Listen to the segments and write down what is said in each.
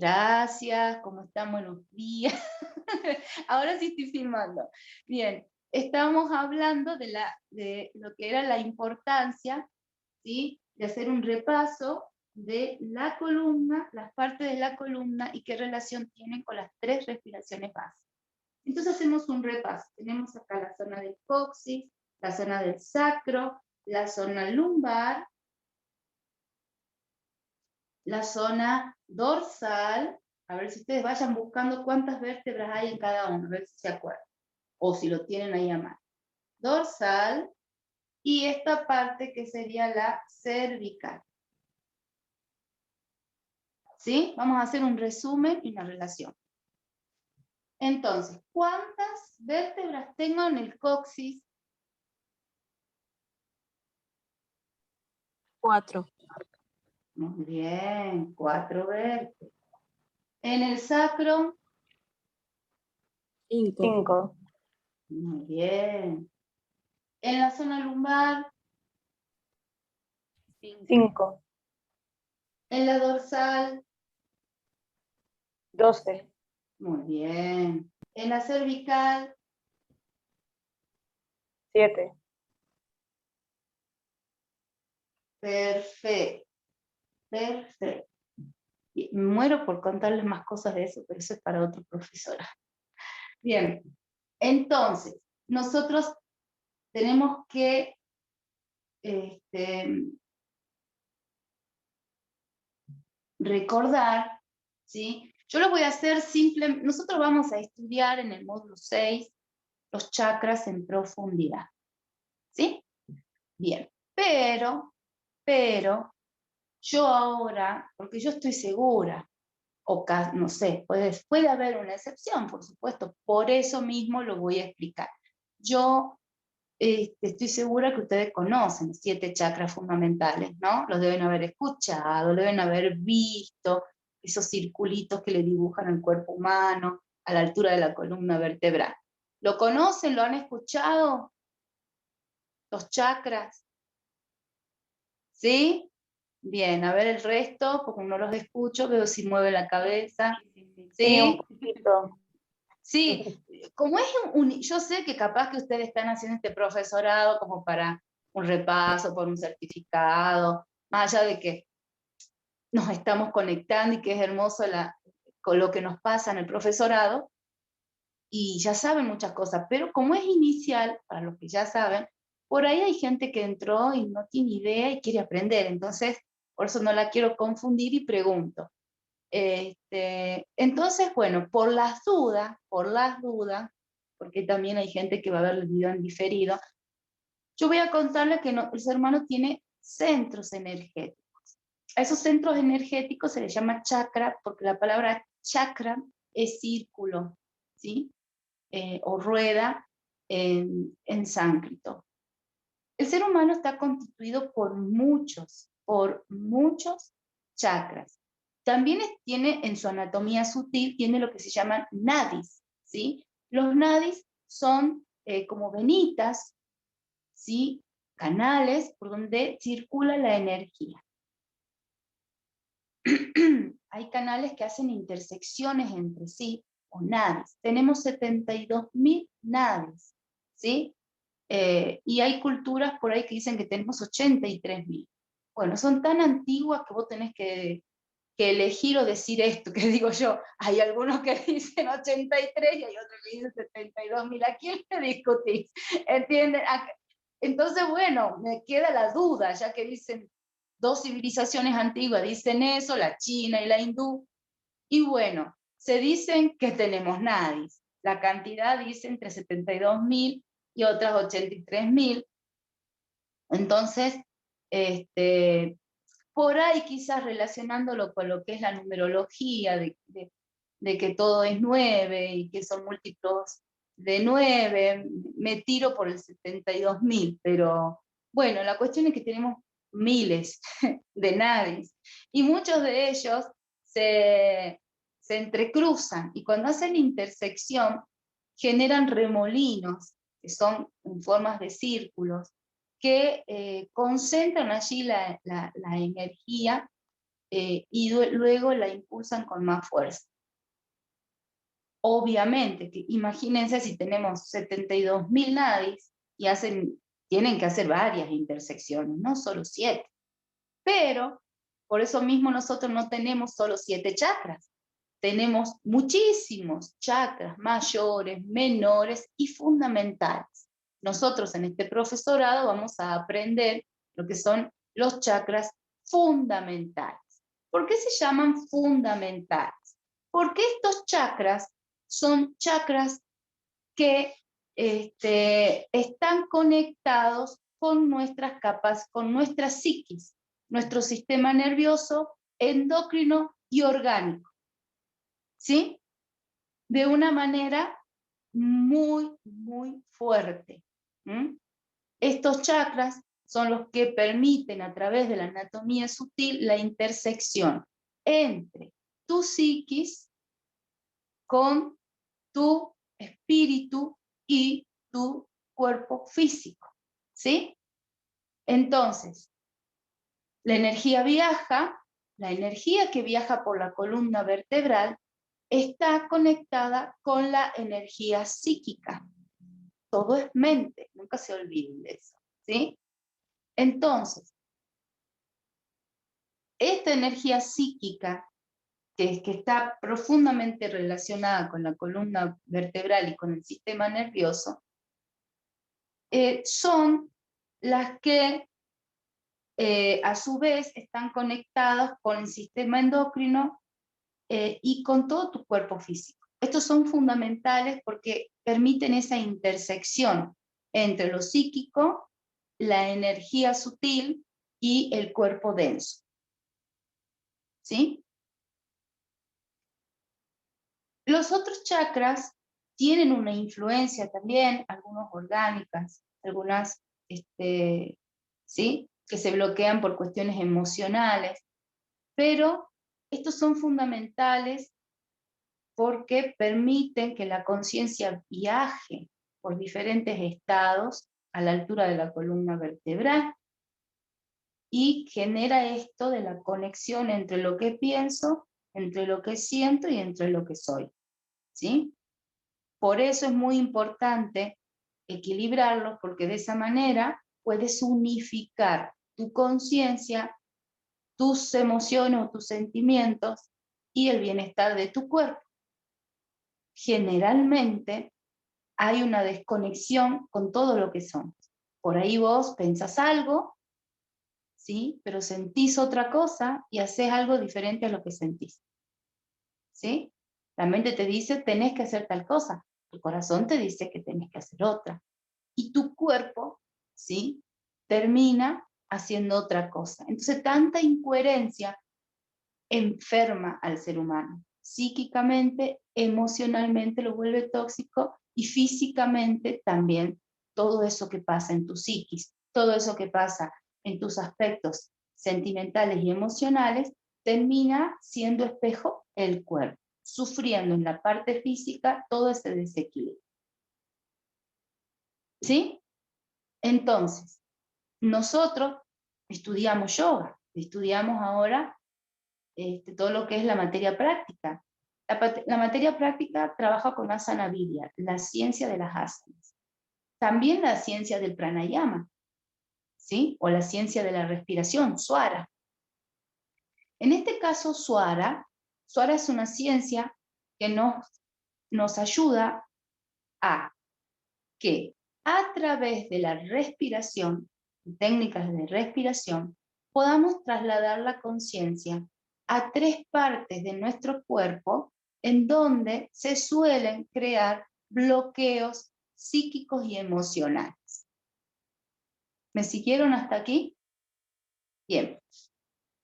Gracias, ¿cómo están? Buenos días. Ahora sí estoy filmando. Bien, estábamos hablando de lo que era la importancia, ¿sí?, de hacer un repaso de la columna, las partes de la columna y qué relación tienen con las tres respiraciones básicas. Entonces hacemos un repaso. Tenemos acá la zona del coxis, la zona del sacro, la zona lumbar, la zona dorsal. A ver si ustedes vayan buscando cuántas vértebras hay en cada uno, a ver si se acuerdan, o si lo tienen ahí a mano. Dorsal, y esta parte que sería la cervical. ¿Sí? Vamos a hacer un resumen y una relación. Entonces, ¿cuántas vértebras tengo en el coxis? 4. Muy bien, 4 vértebras. En el sacro, 5. muy bien. En la zona lumbar, 5. en la dorsal, 12. muy bien. En la cervical, 7. perfecto, perfecto. Y me muero por contarles más cosas de eso, pero eso es para otro profesor. Bien, entonces, nosotros tenemos que recordar, ¿sí? Yo lo voy a hacer simple. Nosotros vamos a estudiar en el módulo 6 los chakras en profundidad, ¿sí? Bien, pero, yo ahora, porque yo estoy segura, o no sé, puede haber una excepción, por supuesto, por eso mismo lo voy a explicar. Yo estoy segura que ustedes conocen los 7 chakras fundamentales, ¿no? Los deben haber escuchado, lo deben haber visto, esos circulitos que le dibujan al cuerpo humano, a la altura de la columna vertebral. ¿Lo conocen? ¿Lo han escuchado? ¿Los chakras? ¿Sí? Bien, a ver el resto, porque no los escucho, veo si mueve la cabeza. Sí, un ¿Sí? poquito. Sí, como es yo sé que capaz que ustedes están haciendo este profesorado como para un repaso, por un certificado, más allá de que nos estamos conectando y que es hermoso con lo que nos pasa en el profesorado, y ya saben muchas cosas, pero como es inicial, para los que ya saben, por ahí hay gente que entró y no tiene idea y quiere aprender, entonces por eso no la quiero confundir y pregunto. Entonces, bueno, por las dudas, porque también hay gente que va a ver el video en diferido, yo voy a contarles que el ser humano tiene centros energéticos. A esos centros energéticos se les llama chakra, porque la palabra chakra es círculo, ¿sí? O rueda en sánscrito. El ser humano está constituido por muchos chakras. También tiene en su anatomía sutil, tiene lo que se llaman nadis, ¿sí? Los nadis son como venitas, ¿sí? Canales por donde circula la energía. Hay canales que hacen intersecciones entre sí, o nadis. Tenemos 72.000 nadis, ¿sí? Y hay culturas por ahí que dicen que tenemos 83.000. Bueno, son tan antiguas que vos tenés que elegir o decir esto, que digo yo. Hay algunos que dicen 83 y hay otros que dicen 72.000. ¿A quién le discutís? ¿Entienden? Entonces, bueno, me queda la duda, ya que dicen 2 civilizaciones antiguas, dicen eso, la china y la hindú, y bueno, se dicen que tenemos nadis. La cantidad dice entre 72.000 y otras 83.000. Entonces, por ahí quizás relacionándolo con lo que es la numerología, de que todo es 9 y que son múltiplos de 9, me tiro por el 72.000, pero bueno, la cuestión es que tenemos miles de nadis, y muchos de ellos se entrecruzan, y cuando hacen intersección generan remolinos, que son en formas de círculos, que concentran allí la energía y luego la impulsan con más fuerza. Obviamente, que imagínense si tenemos 72.000 nadis y tienen que hacer varias intersecciones, no solo 7. Pero, por eso mismo nosotros no tenemos solo 7 chakras. Tenemos muchísimos chakras mayores, menores y fundamentales. Nosotros en este profesorado vamos a aprender lo que son los chakras fundamentales. ¿Por qué se llaman fundamentales? Porque estos chakras son chakras que están conectados con nuestras capas, con nuestra psiquis, nuestro sistema nervioso, endocrino y orgánico. ¿Sí? De una manera muy, muy fuerte. ¿Mm? Estos chakras son los que permiten a través de la anatomía sutil la intersección entre tu psiquis con tu espíritu y tu cuerpo físico. ¿Sí? Entonces, la energía que viaja por la columna vertebral está conectada con la energía psíquica. Todo es mente, nunca se olviden de eso, ¿sí? Entonces, esta energía psíquica, que está profundamente relacionada con la columna vertebral y con el sistema nervioso, son las que a su vez están conectadas con el sistema endocrino y con todo tu cuerpo físico. Estos son fundamentales porque permiten esa intersección entre lo psíquico, la energía sutil y el cuerpo denso. ¿Sí? Los otros chakras tienen una influencia también, algunos orgánicas, algunas, ¿sí? Que se bloquean por cuestiones emocionales, pero estos son fundamentales porque permiten que la conciencia viaje por diferentes estados a la altura de la columna vertebral y genera esto de la conexión entre lo que pienso, entre lo que siento y entre lo que soy. ¿Sí? Por eso es muy importante equilibrarlos, porque de esa manera puedes unificar tu conciencia, tus emociones o tus sentimientos y el bienestar de tu cuerpo. Generalmente hay una desconexión con todo lo que somos. Por ahí vos pensás algo, ¿sí? Pero sentís otra cosa y haces algo diferente a lo que sentís. ¿Sí? La mente te dice, tenés que hacer tal cosa. Tu corazón te dice que tenés que hacer otra. Y tu cuerpo, ¿sí? Termina haciendo otra cosa. Entonces, tanta incoherencia enferma al ser humano. Psíquicamente, emocionalmente lo vuelve tóxico y físicamente también todo eso que pasa en tu psiquis, todo eso que pasa en tus aspectos sentimentales y emocionales, termina siendo espejo el cuerpo, sufriendo en la parte física todo ese desequilibrio. ¿Sí? Entonces, nosotros estudiamos yoga, estudiamos ahora todo lo que es la materia práctica. La materia práctica trabaja con Asana Vidya, la ciencia de las asanas. También la ciencia del pranayama, ¿sí? O la ciencia de la respiración, Swara. En este caso, Swara es una ciencia que nos ayuda a que a través de la respiración, técnicas de respiración, podamos trasladar la conciencia a 3 partes de nuestro cuerpo en donde se suelen crear bloqueos psíquicos y emocionales. ¿Me siguieron hasta aquí? Bien.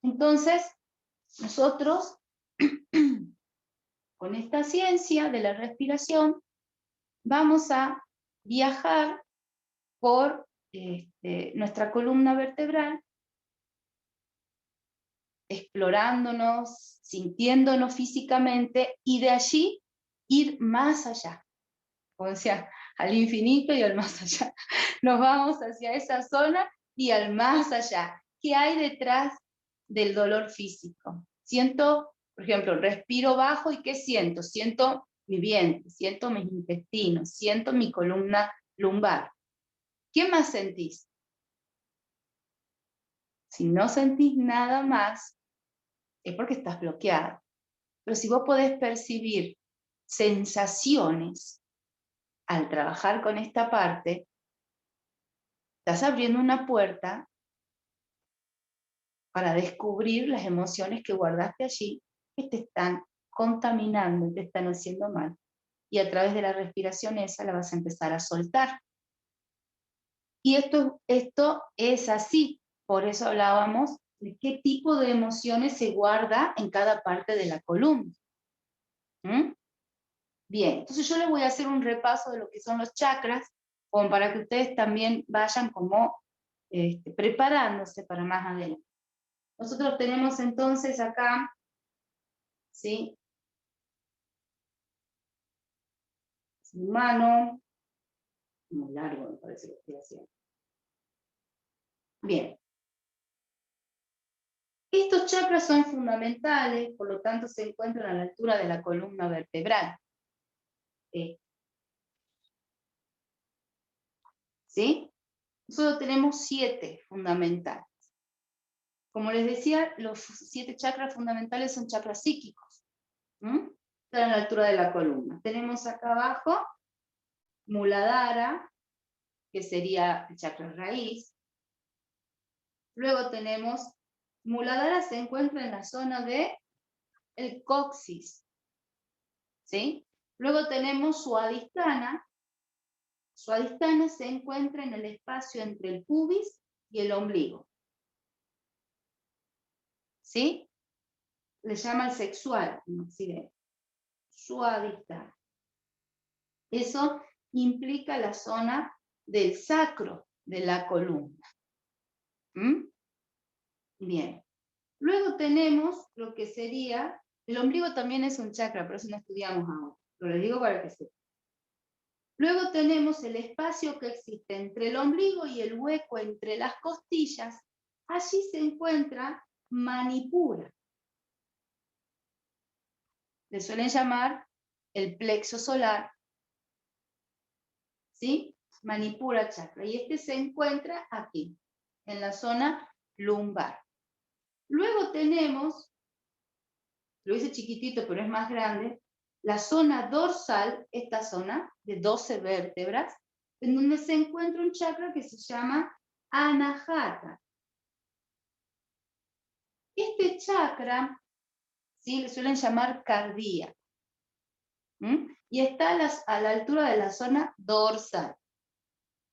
Entonces, nosotros, con esta ciencia de la respiración, vamos a viajar por nuestra columna vertebral, explorándonos, sintiéndonos físicamente y de allí ir más allá, o sea, al infinito y al más allá. Nos vamos hacia esa zona y al más allá. ¿Qué hay detrás del dolor físico. Siento, por ejemplo, respiro bajo y ¿qué siento? Siento mi vientre, siento mis intestinos, siento mi columna lumbar. ¿Qué más sentís? Si no sentís nada más, es porque estás bloqueado. Pero si vos podés percibir sensaciones al trabajar con esta parte, estás abriendo una puerta para descubrir las emociones que guardaste allí, que te están contaminando, te están haciendo mal. Y a través de la respiración esa la vas a empezar a soltar. Y esto es así. Por eso hablábamos de qué tipo de emociones se guarda en cada parte de la columna. ¿Mm? Bien, entonces yo les voy a hacer un repaso de lo que son los chakras, como para que ustedes también vayan como preparándose para más adelante. Nosotros tenemos entonces acá, ¿sí? Humano, muy largo me parece que estoy haciendo. Bien. Estos chakras son fundamentales, por lo tanto se encuentran a la altura de la columna vertebral. ¿Sí? Nosotros tenemos 7 fundamentales. Como les decía, los 7 chakras fundamentales son chakras psíquicos. Están a la altura de la columna. Tenemos acá abajo Muladhara, que sería el chakra raíz. Luego tenemos, Muladhara se encuentra en la zona de el coxis. ¿Sí? Luego tenemos Swadhisthana. Swadhisthana se encuentra en el espacio entre el pubis y el ombligo. ¿Sí? Le llama el sexual en Occidente. Swadhisthana. Eso implica la zona del sacro de la columna. Bien. Luego tenemos lo que sería, el ombligo también es un chakra, pero eso no estudiamos ahora. Pero les digo para que sepan. Luego tenemos el espacio que existe entre el ombligo y el hueco entre las costillas. Allí se encuentra Manipura. Le suelen llamar el plexo solar. ¿Sí? Manipura chakra. Y este se encuentra aquí, en la zona lumbar. Luego tenemos, lo hice chiquitito pero es más grande, la zona dorsal, esta zona de 12 vértebras, en donde se encuentra un chakra que se llama Anahata. Este chakra, ¿sí? Le suelen llamar cardíaco. Y está a la altura de la zona dorsal.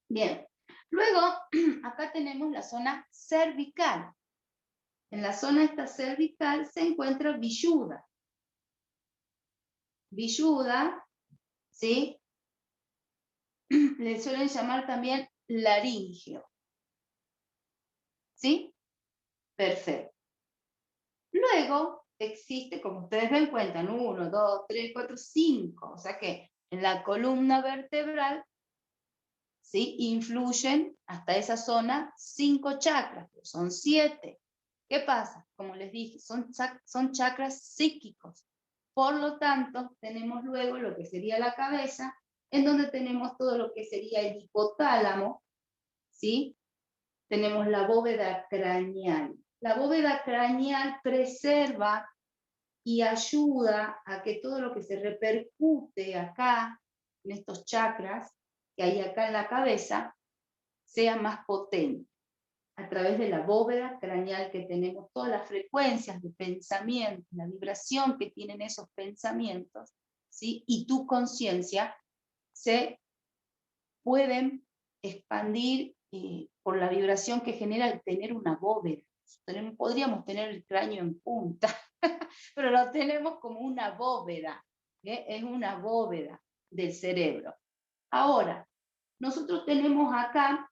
Bien. Luego, acá tenemos la zona cervical. En la zona esta cervical se encuentra Vishuddha. Vishuddha, ¿sí? Le suelen llamar también laringeo. ¿Sí? Perfecto. Luego existe, como ustedes ven, cuentan 1, 2, 3, 4, 5. O sea que en la columna vertebral, ¿sí? Influyen hasta esa zona 5 chakras, pero son 7. ¿Qué pasa? Como les dije, son chakras psíquicos. Por lo tanto, tenemos luego lo que sería la cabeza, en donde tenemos todo lo que sería el hipotálamo, ¿sí? Tenemos la bóveda craneal. La bóveda craneal preserva y ayuda a que todo lo que se repercute acá, en estos chakras que hay acá en la cabeza, sea más potente. A través de la bóveda craneal que tenemos todas las frecuencias de pensamiento, la vibración que tienen esos pensamientos, ¿sí? Y tu conciencia se pueden expandir por la vibración que genera el tener una bóveda. Podríamos tener el cráneo en punta, pero lo tenemos como una bóveda, es una bóveda del cerebro. Ahora, nosotros tenemos acá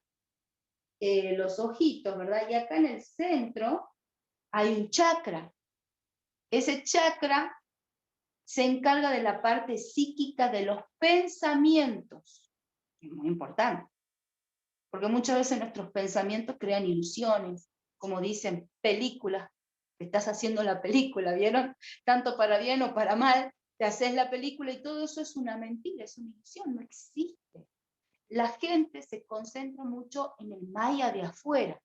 los ojitos, ¿verdad? Y acá en el centro hay un chakra. Ese chakra se encarga de la parte psíquica de los pensamientos, que es muy importante. Porque muchas veces nuestros pensamientos crean ilusiones, como dicen, películas te estás haciendo la película, ¿vieron? Tanto para bien o para mal, te haces la película y todo eso es una mentira, es una ilusión, no existe. La gente se concentra mucho en el maya de afuera,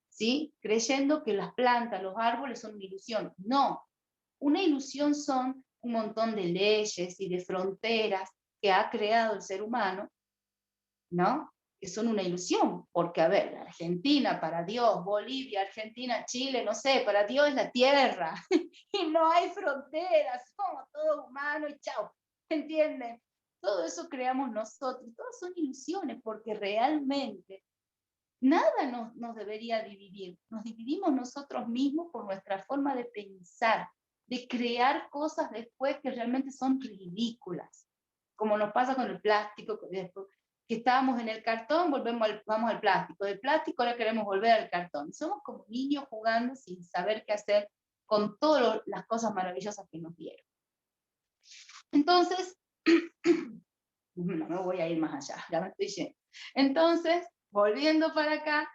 ¿sí? Creyendo que las plantas, los árboles son una ilusión. No, una ilusión son un montón de leyes y de fronteras que ha creado el ser humano, ¿no? Que son una ilusión, porque a ver, Argentina para Dios, Bolivia, Argentina, Chile, no sé, para Dios es la tierra, y no hay fronteras, somos todos humanos y chao, ¿entienden? Todo eso creamos nosotros, todas son ilusiones, porque realmente nada nos debería dividir, nos dividimos nosotros mismos por nuestra forma de pensar, de crear cosas después que realmente son ridículas, como nos pasa con el plástico, que estábamos en el cartón, vamos al plástico, del plástico ahora queremos volver al cartón. Somos como niños jugando sin saber qué hacer con todas las cosas maravillosas que nos dieron. Entonces, no me voy a ir más allá, ya me estoy yendo. Entonces, volviendo para acá,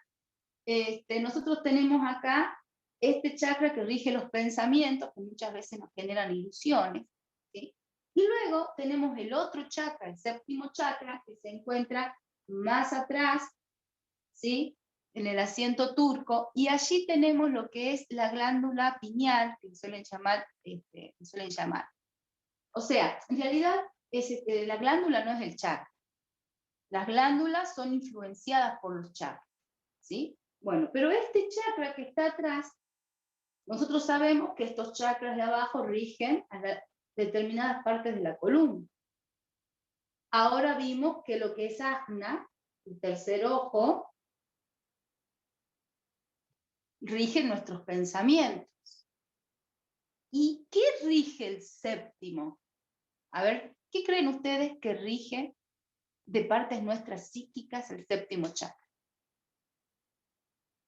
nosotros tenemos acá este chakra que rige los pensamientos, que muchas veces nos generan ilusiones, ¿sí? Y luego tenemos el otro chakra, el séptimo chakra, que se encuentra más atrás, ¿sí? En el asiento turco, y allí tenemos lo que es la glándula pineal, que suelen llamar. O sea, en realidad la glándula no es el chakra. Las glándulas son influenciadas por los chakras, ¿sí? Bueno, pero este chakra que está atrás, nosotros sabemos que estos chakras de abajo rigen a determinadas partes de la columna. Ahora vimos que lo que es Ajna, el tercer ojo, rige nuestros pensamientos. ¿Y qué rige el séptimo? A ver, ¿qué creen ustedes que rige de partes nuestras psíquicas el séptimo chakra?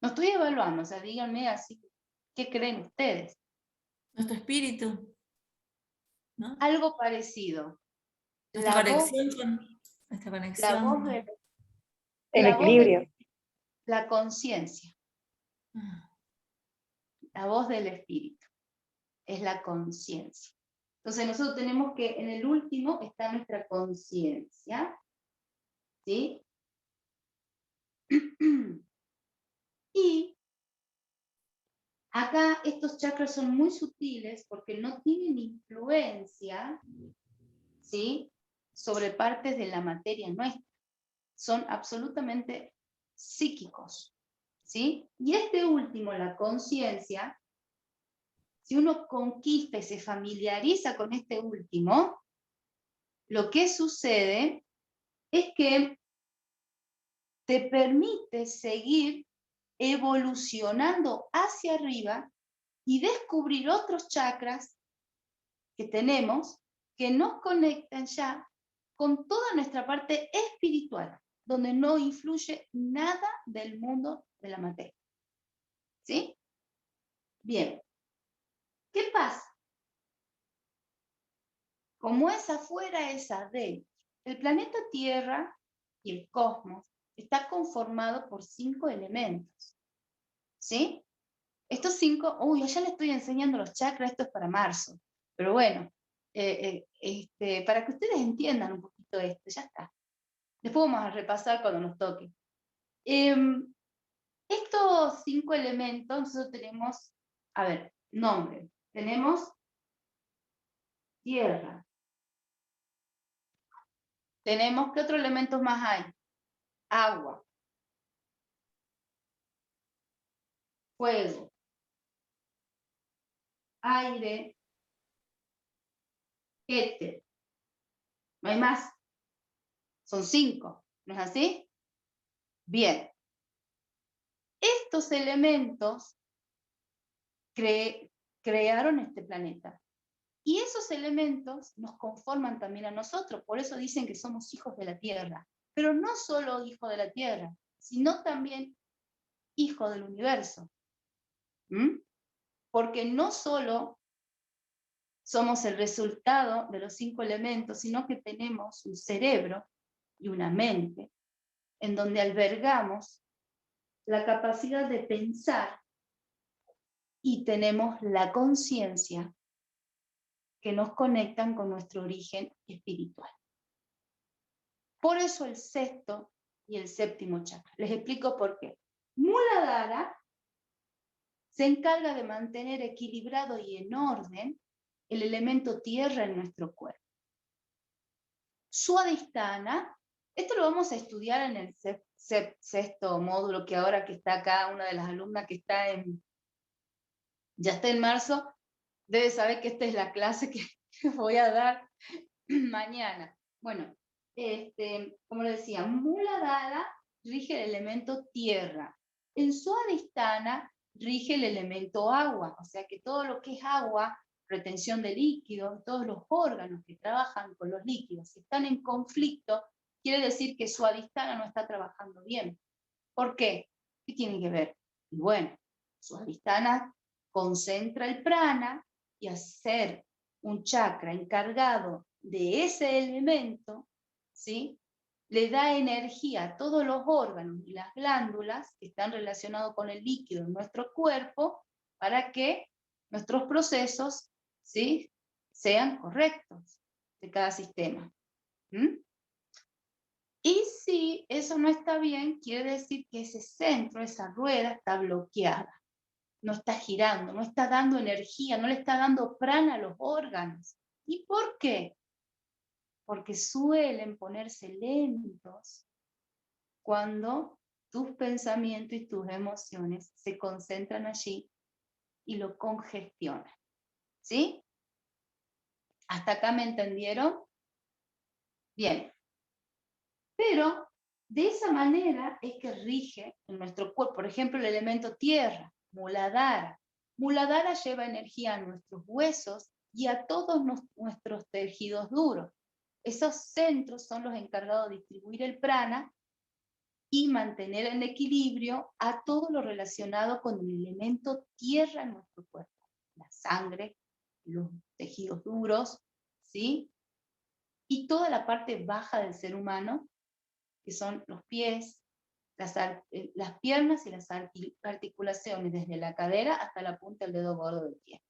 No estoy evaluando, o sea, díganme así, ¿qué creen ustedes? Nuestro espíritu, ¿no? Algo parecido. Nuestra La voz, conexión con nuestra la voz, conexión. El la voz equilibrio. de la conciencia, la voz del espíritu, es la conciencia. Entonces nosotros tenemos que en el último está nuestra conciencia, ¿sí? Y acá estos chakras son muy sutiles porque no tienen influencia, ¿sí? Sobre partes de la materia nuestra. Son absolutamente psíquicos, ¿sí? Y este último, la conciencia, si uno conquista y se familiariza con este último, lo que sucede es que te permite seguir evolucionando hacia arriba y descubrir otros chakras que tenemos que nos conectan ya con toda nuestra parte espiritual, donde no influye nada del mundo de la materia. ¿Sí? Bien. ¿Qué pasa? Como es afuera, es adentro. El planeta Tierra y el cosmos está conformado por 5 elementos. ¿Sí? Estos 5, uy, ya le estoy enseñando los chakras, esto es para marzo. Pero bueno, para que ustedes entiendan un poquito esto, ya está. Después vamos a repasar cuando nos toque. Estos 5 elementos, nosotros tenemos, a ver, nombre. Tenemos tierra. Tenemos, ¿qué otros elementos más hay? Agua. Fuego. Aire. Éter. No hay más. Son 5. ¿No es así? Bien. Estos elementos crearon este planeta. Y esos elementos nos conforman también a nosotros. Por eso dicen que somos hijos de la Tierra. Pero no solo hijos de la Tierra, sino también hijos del universo. Porque no solo somos el resultado de los 5 elementos, sino que tenemos un cerebro y una mente en donde albergamos la capacidad de pensar y tenemos la conciencia que nos conectan con nuestro origen espiritual. Por eso el sexto y el séptimo chakra. Les explico por qué. Muladhara se encarga de mantener equilibrado y en orden el elemento tierra en nuestro cuerpo. Swadhisthana, esto lo vamos a estudiar en el sexto módulo, que ahora que está acá, una de las alumnas que ya está en marzo, debe saber que esta es la clase que voy a dar mañana. Bueno, como les decía, Muladhara rige el elemento tierra. En Swadhisthana rige el elemento agua, o sea que todo lo que es agua, retención de líquidos, todos los órganos que trabajan con los líquidos, si están en conflicto, quiere decir que Swadhisthana no está trabajando bien. ¿Por qué? ¿Qué tiene que ver? Y bueno, Swadhisthana concentra el prana y hacer un chakra encargado de ese elemento, ¿sí? Le da energía a todos los órganos y las glándulas que están relacionados con el líquido en nuestro cuerpo para que nuestros procesos, ¿sí?, sean correctos de cada sistema. ¿Mm? Y si eso no está bien, quiere decir que ese centro, esa rueda, está bloqueada. No está girando, no está dando energía, no le está dando prana a los órganos. ¿Y por qué? Porque suelen ponerse lentos cuando tus pensamientos y tus emociones se concentran allí y lo congestionan. ¿Sí? ¿Hasta acá me entendieron? Bien. Pero de esa manera es que rige en nuestro cuerpo, por ejemplo, el elemento tierra, Muladhara. Muladhara lleva energía a nuestros huesos y a todos nuestros tejidos duros. Esos centros son los encargados de distribuir el prana y mantener en equilibrio a todo lo relacionado con el elemento tierra en nuestro cuerpo. La sangre, los tejidos duros, ¿sí? Y toda la parte baja del ser humano, que son los pies, las piernas y las articulaciones, desde la cadera hasta la punta del dedo gordo del pie.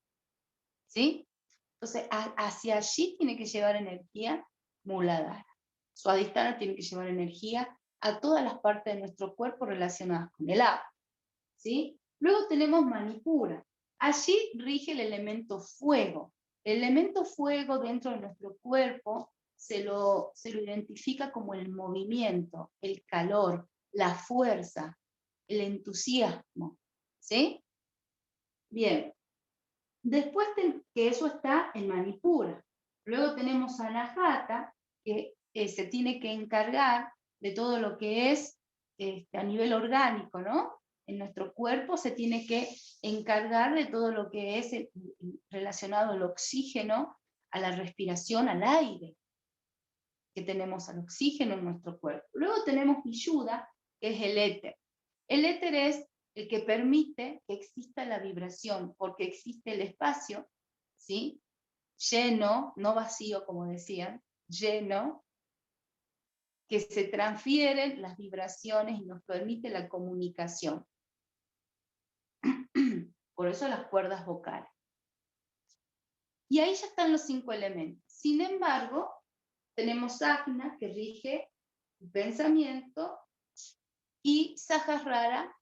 ¿Sí? Entonces, hacia allí tiene que llevar energía Muladhara. Swadhisthana tiene que llevar energía a todas las partes de nuestro cuerpo relacionadas con el agua. ¿Sí? Luego tenemos Manipura. Allí rige el elemento fuego. El elemento fuego dentro de nuestro cuerpo se lo identifica como el movimiento, el calor, la fuerza, el entusiasmo. ¿Sí? Bien. Después que eso está en Manipura. Luego tenemos Anahata, que se tiene que encargar de todo lo que es a nivel orgánico, ¿no? En nuestro cuerpo se tiene que encargar de todo lo que es relacionado al oxígeno, a la respiración, al aire que tenemos, al oxígeno en nuestro cuerpo. Luego tenemos Vishuddha, que es el éter. El éter es el que permite que exista la vibración, porque existe el espacio, ¿sí?, lleno, no vacío como decían, lleno, que se transfieren las vibraciones y nos permite la comunicación. Por eso las cuerdas vocales. Y ahí ya están los 5 elementos. Sin embargo, tenemos Ajna, que rige el pensamiento, y Sahasrara,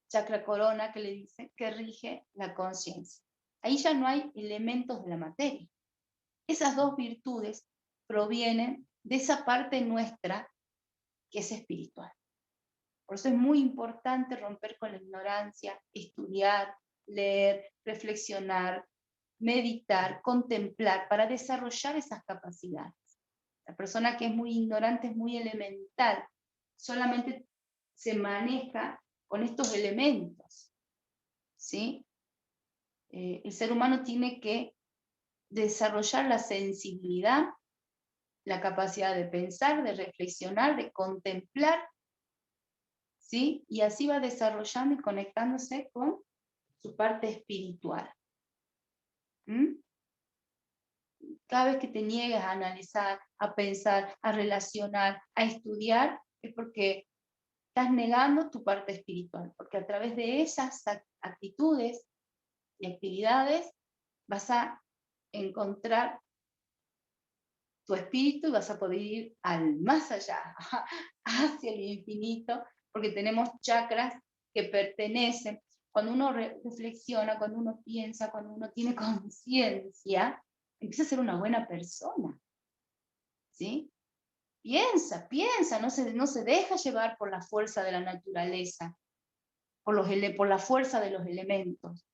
chakra corona, que le dice, que rige la conciencia. Ahí ya no hay elementos de la materia. Esas dos virtudes provienen de esa parte nuestra que es espiritual. Por eso es muy importante romper con la ignorancia, estudiar, leer, reflexionar, meditar, contemplar, para desarrollar esas capacidades. La persona que es muy ignorante es muy elemental, solamente se maneja con estos elementos, ¿sí? El ser humano tiene que desarrollar la sensibilidad, la capacidad de pensar, de reflexionar, de contemplar, ¿sí? Y así va desarrollando y conectándose con su parte espiritual. ¿Mm? Cada vez que te niegas a analizar, a pensar, a relacionar, a estudiar, es porque estás negando tu parte espiritual, porque a través de esas actitudes y actividades, vas a encontrar tu espíritu y vas a poder ir al más allá, hacia el infinito, porque tenemos chakras que pertenecen. Cuando uno reflexiona, cuando uno piensa, cuando uno tiene conciencia, empieza a ser una buena persona, ¿sí? Piensa, no se deja llevar por la fuerza de la naturaleza, por la fuerza de los elementos.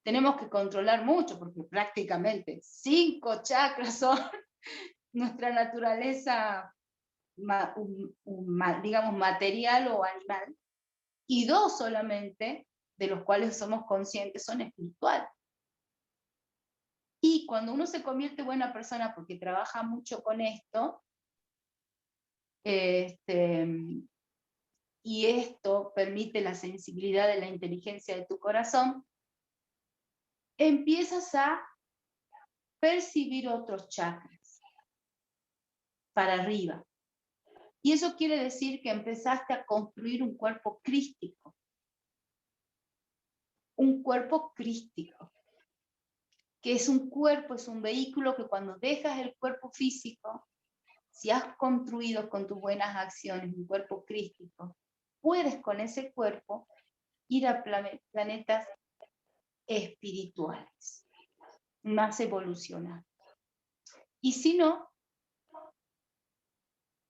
Tenemos que controlar mucho, porque prácticamente 5 chakras son nuestra naturaleza, digamos, material o animal, y 2 solamente, de los cuales somos conscientes, son espirituales. Y cuando uno se convierte en buena persona, porque trabaja mucho con esto, y esto permite la sensibilidad de la inteligencia de tu corazón, empiezas a percibir otros chakras para arriba. Y eso quiere decir que empezaste a construir un cuerpo crístico. Un cuerpo crístico. Que es un cuerpo, es un vehículo que cuando dejas el cuerpo físico, si has construido con tus buenas acciones un cuerpo crístico, puedes con ese cuerpo ir a planetas espirituales, más evolucionados. Y si no,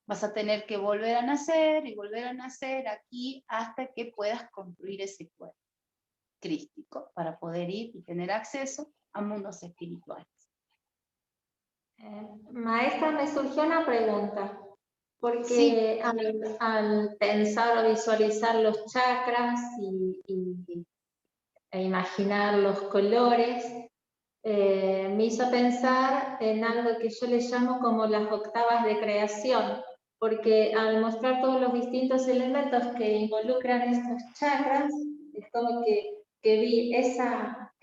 vas a tener que volver a nacer y volver a nacer aquí hasta que puedas construir ese cuerpo crístico para poder ir y tener acceso a mundos espirituales. Maestra, me surgió una pregunta, porque Sí. al pensar o visualizar los chakras e imaginar los colores, me hizo pensar en algo que yo le llamo como las octavas de creación, porque al mostrar todos los distintos elementos que involucran estos chakras, es como que vi esa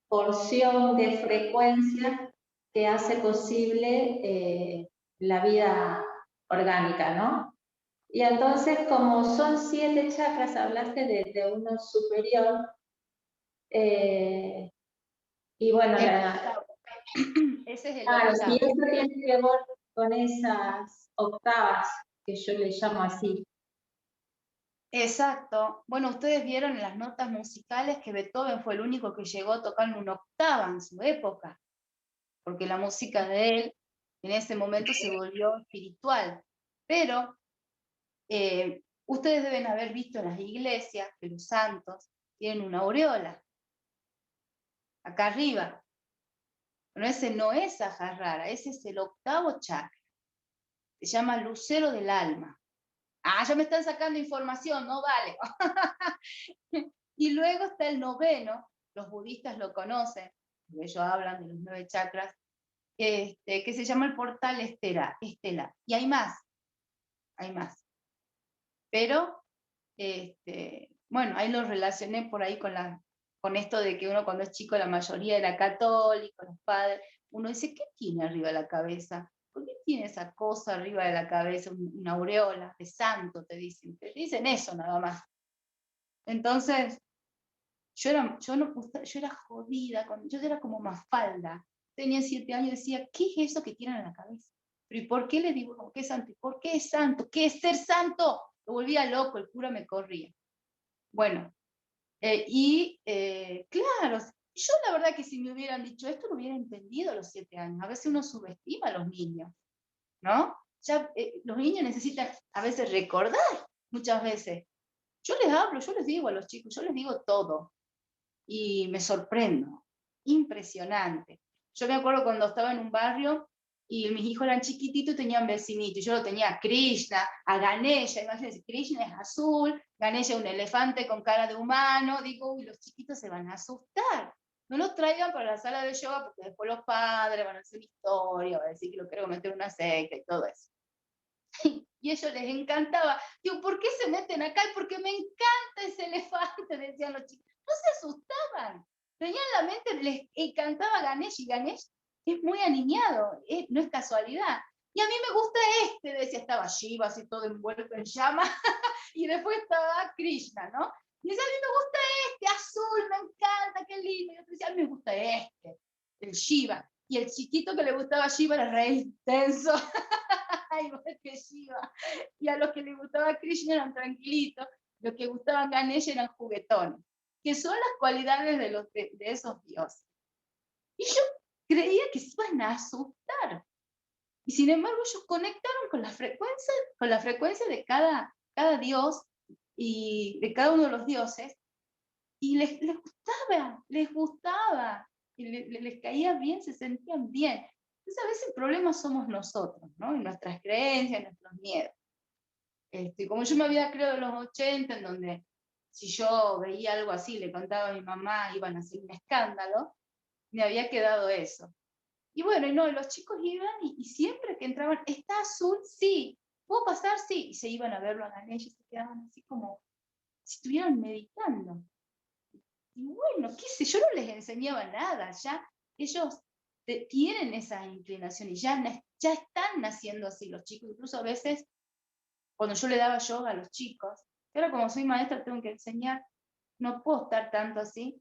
porción de frecuencia que hace posible la vida orgánica, ¿no? Y entonces, como son 7 chakras, hablaste de uno superior, y bueno, Ese es el claro, octavo. si eso tiene que ver con esas octavas, que yo le llamo así. Exacto. Bueno, ustedes vieron en las notas musicales que Beethoven fue el único que llegó a tocar una octava en su época, porque la música de él en ese momento se volvió espiritual. Pero ustedes deben haber visto en las iglesias que los santos tienen una aureola acá arriba. Pero ese no es Ajarrara, ese es el octavo chakra. Se llama lucero del alma. Ya me están sacando información, no vale. Y luego está el noveno, los budistas lo conocen, ellos hablan de los 9 chakras, que se llama el portal estelar. Y hay más. Pero, bueno, ahí lo relacioné por ahí con esto de que uno cuando es chico la mayoría era católico, los padres, uno dice, ¿qué tiene arriba de la cabeza? ¿Por qué tiene esa cosa arriba de la cabeza, una aureola de santo, te dicen eso nada más? Entonces, yo era jodida, yo era como Mafalda, tenía 7 años y decía, ¿qué es eso que tienen en la cabeza? Pero ¿y por qué le digo que es santo? ¿Por qué es santo? ¿Qué es ser santo? Lo volvía loco, el cura me corría. Bueno, claro, yo la verdad que si me hubieran dicho esto lo hubiera entendido a los 7 años. A veces uno subestima a los niños, ¿no? Ya, los niños necesitan a veces recordar, muchas veces. Yo les hablo, yo les digo a los chicos, yo les digo todo. Y me sorprendo, impresionante. Yo me acuerdo cuando estaba en un barrio y mis hijos eran chiquititos y tenían vecinitos, y yo lo tenía a Krishna, a Ganesha, imagínense, Krishna es azul, Ganesha es un elefante con cara de humano, digo, uy, los chiquitos se van a asustar. No los traigan para la sala de yoga porque después los padres van a hacer historia, van a decir que lo quiero meter en una secta y todo eso. Y a ellos les encantaba. Digo, ¿por qué se meten acá? Porque me encanta ese elefante, decían los chicos. No se asustaban. Tenían la mente, les encantaba Ganesh, y Ganesh es muy aniñado, no es casualidad. Y a mí me gusta decía, estaba Shiva así todo envuelto en llamas, y después estaba Krishna, ¿no? Y decía, a mí me gusta azul, me encanta, de el Shiva. Y el chiquito que le gustaba Shiva era re intenso, igual que Shiva. Y a los que les gustaba Krishna eran tranquilitos, los que gustaban Ganesha eran juguetones, que son las cualidades de esos dioses. Y yo creía que se iban a asustar. Y sin embargo ellos conectaron con la frecuencia de cada dios y de cada uno de los dioses, y les gustaba, y les caía bien, se sentían bien. Entonces a veces el problema somos nosotros, ¿no? En nuestras creencias, en nuestros miedos. Como yo me había creado en los 80, en donde si yo veía algo así, le contaba a mi mamá, iban a hacer un escándalo, me había quedado eso. Y bueno, no, los chicos iban y siempre que entraban, ¿está azul? Sí. ¿Puedo pasar? Sí. Y se iban a verlo a Ganesha y se quedaban así como si estuvieran meditando. Y bueno, qué sé, yo no les enseñaba nada, ya ellos tienen esa inclinación y ya están naciendo así los chicos. Incluso a veces, cuando yo le daba yoga a los chicos, ahora como soy maestra tengo que enseñar, no puedo estar tanto así,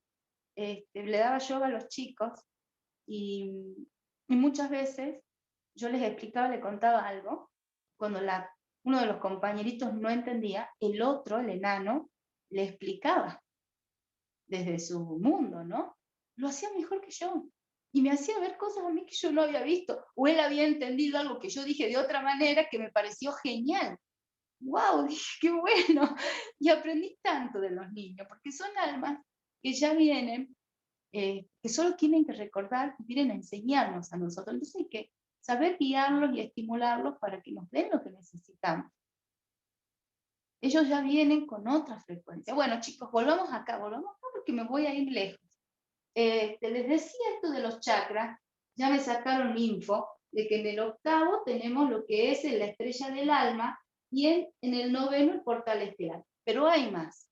le daba yoga a los chicos y muchas veces yo les explicaba, le contaba algo, cuando uno de los compañeritos no entendía, el otro, el enano, le explicaba desde su mundo, ¿no? Lo hacía mejor que yo. Y me hacía ver cosas a mí que yo no había visto. O él había entendido algo que yo dije de otra manera que me pareció genial. ¡Wow! Dije, qué bueno. Y aprendí tanto de los niños, porque son almas que ya vienen, que solo tienen que recordar, que vienen a enseñarnos a nosotros. Entonces hay que saber guiarlos y estimularlos para que nos den lo que necesitamos. Ellos ya vienen con otra frecuencia. Bueno, chicos, volvamos acá porque me voy a ir lejos. Les decía esto de los chakras, ya me sacaron info de que en el 8º tenemos lo que es la estrella del alma y en el 9º el portal estelar. Pero hay más.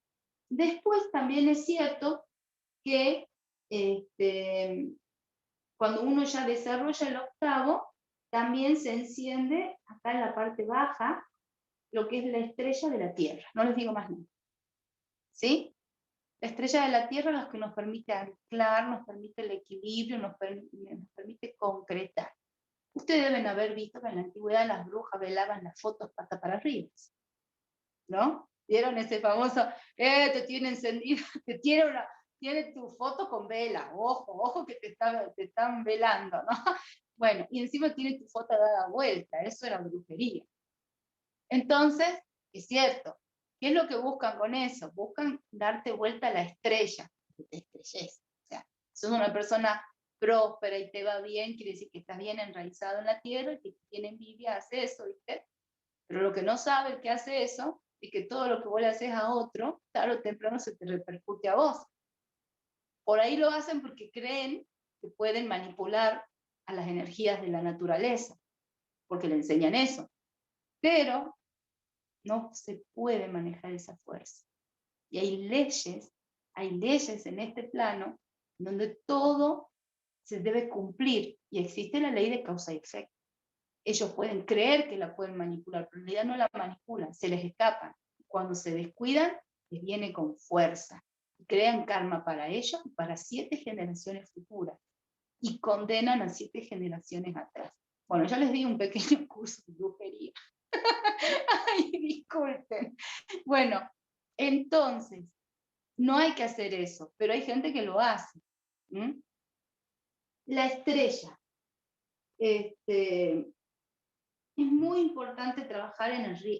Después también es cierto que cuando uno ya desarrolla el 8º, también se enciende acá en la parte baja lo que es la estrella de la Tierra. No les digo más nada. ¿Sí? La estrella de la Tierra es la que nos permite anclar, nos permite el equilibrio, nos permite concretar. Ustedes deben haber visto que en la antigüedad las brujas velaban las fotos pata para arriba, ¿no? ¿Vieron ese famoso, te tiene encendido, tiene tu foto con vela, ojo que te están velando, ¿no? Bueno, y encima tiene tu foto dada vuelta, eso era brujería. Entonces, es cierto, ¿qué es lo que buscan con eso? Buscan darte vuelta a la estrella, que te estrelles. O sea, si sos una persona próspera y te va bien, quiere decir que estás bien enraizado en la tierra y que tiene envidia, hace eso, ¿viste? Pero lo que no sabe el que hace eso es que todo lo que vos le haces a otro, tarde o temprano se te repercute a vos. Por ahí lo hacen porque creen que pueden manipular a las energías de la naturaleza, porque le enseñan eso. Pero no se puede manejar esa fuerza. Y hay leyes en este plano donde todo se debe cumplir y existe la ley de causa y efecto. Ellos pueden creer que la pueden manipular, pero en realidad no la manipulan, se les escapan. Cuando se descuidan, les viene con fuerza. Crean karma para ellos y para 7 generaciones futuras. Y condenan a 7 generaciones atrás. Bueno, ya les di un pequeño curso de brujería. Ay, disculpen. Bueno, entonces, no hay que hacer eso, pero hay gente que lo hace. La estrella. Es muy importante trabajar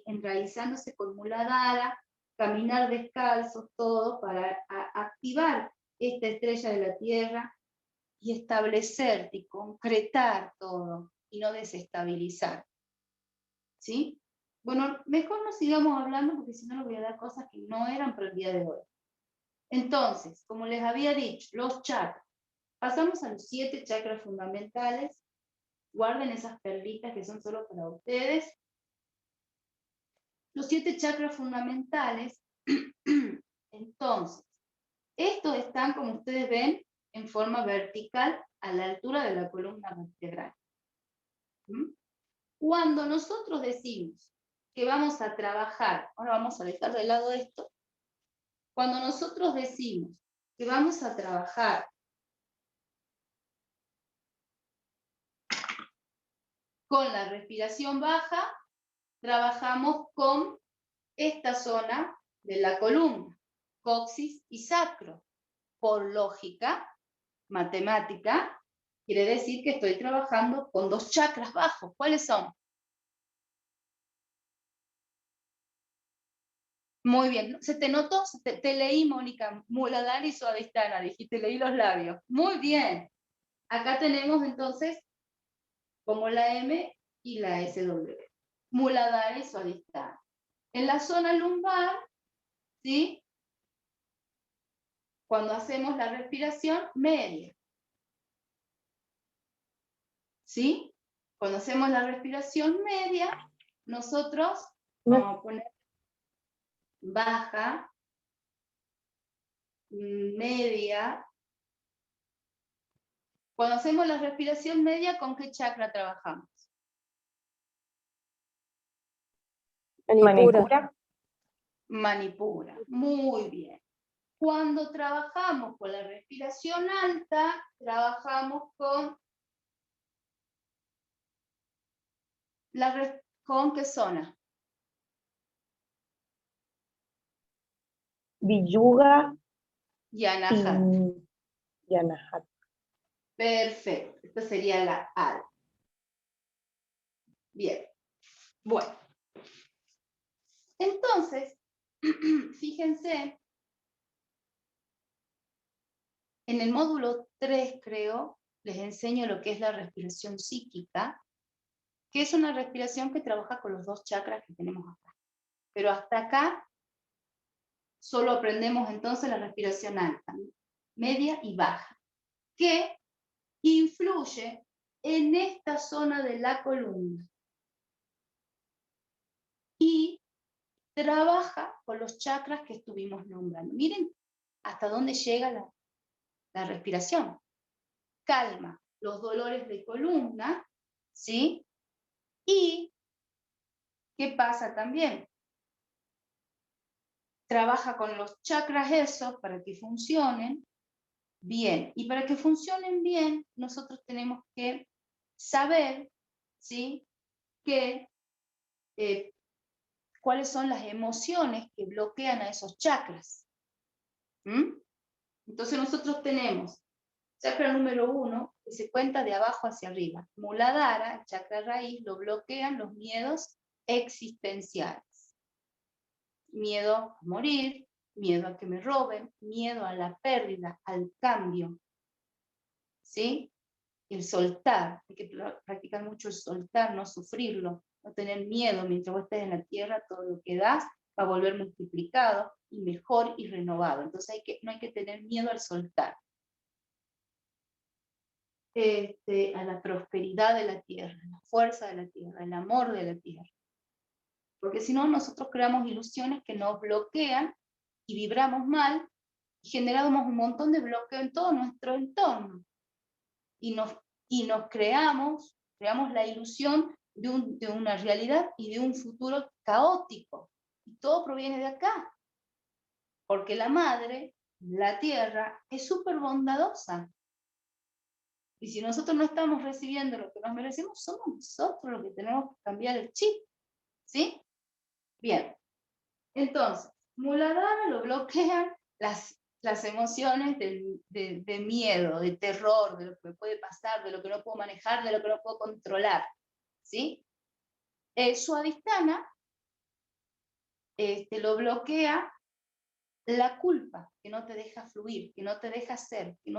enraizándose con Muladhara, caminar descalzos, todo, para activar esta estrella de la Tierra y establecer y concretar todo, y no desestabilizar. ¿Sí? Bueno, mejor no sigamos hablando porque si no les voy a dar cosas que no eran para el día de hoy. Entonces, como les había dicho, los chakras. Pasamos a los 7 chakras fundamentales. Guarden esas perlitas que son solo para ustedes. Los 7 chakras fundamentales, entonces, estos están, como ustedes ven, en forma vertical a la altura de la columna vertebral. Cuando nosotros decimos que vamos a trabajar, ahora vamos a dejar de lado esto, cuando nosotros decimos que vamos a trabajar Con la respiración baja, trabajamos con esta zona de la columna, coxis y sacro. Por lógica matemática, quiere decir que estoy trabajando con 2 chakras bajos. ¿Cuáles son? Muy bien. ¿Se te notó? Te leí, Mónica. Muladhara y Swadhisthana. Dijiste, leí los labios. Muy bien. Acá tenemos entonces como la M y la SW. Muladhara y Swadhisthana. En la zona lumbar, ¿sí? Cuando hacemos la respiración media. ¿Sí? Cuando hacemos la respiración media, nosotros vamos a poner baja, media. Cuando hacemos la respiración media, ¿con qué chakra trabajamos? Manipura. Manipura. Muy bien. Cuando trabajamos con la respiración alta, trabajamos con ¿con qué zona? Viyuga Y Anahata. y Anahata. Perfecto. Esta sería la alta. Bien. Bueno. Entonces, fíjense, en el módulo 3, creo, les enseño lo que es la respiración psíquica, que es una respiración que trabaja con los 2 chakras que tenemos acá. Pero hasta acá solo aprendemos entonces la respiración alta, media y baja, que influye en esta zona de la columna y trabaja con los chakras que estuvimos nombrando. Miren hasta dónde llega la respiración. Calma los dolores de columna, ¿sí? Y, ¿qué pasa también? Trabaja con los chakras esos para que funcionen bien. Y para que funcionen bien, nosotros tenemos que saber, ¿sí? Cuáles son las emociones que bloquean a esos chakras. Entonces nosotros tenemos chakra número 1, que se cuenta de abajo hacia arriba. Muladhara, el chakra raíz, lo bloquean los miedos existenciales. Miedo a morir, miedo a que me roben, miedo a la pérdida, al cambio. ¿Sí? El soltar, hay que practicar mucho el soltar, no sufrirlo, no tener miedo. Mientras vos estés en la tierra, todo lo que das va a volver multiplicado y mejor y renovado. Entonces no hay que tener miedo al soltar. A la prosperidad de la tierra, a la fuerza de la tierra, el amor de la tierra. Porque si no, nosotros creamos ilusiones que nos bloquean y vibramos mal y generamos un montón de bloqueo en todo nuestro entorno. Y nos creamos la ilusión de una realidad y de un futuro caótico. Y todo proviene de acá. Porque la madre, la tierra, es súper bondadosa. Y si nosotros no estamos recibiendo lo que nos merecemos, somos nosotros los que tenemos que cambiar el chip. ¿Sí? Bien. Entonces, Muladhara lo bloquean las emociones de miedo, de terror, de lo que me puede pasar, de lo que no puedo manejar, de lo que no puedo controlar. ¿Sí? Swadhisthana lo bloquea la culpa, que no te deja fluir, que no te deja ser, que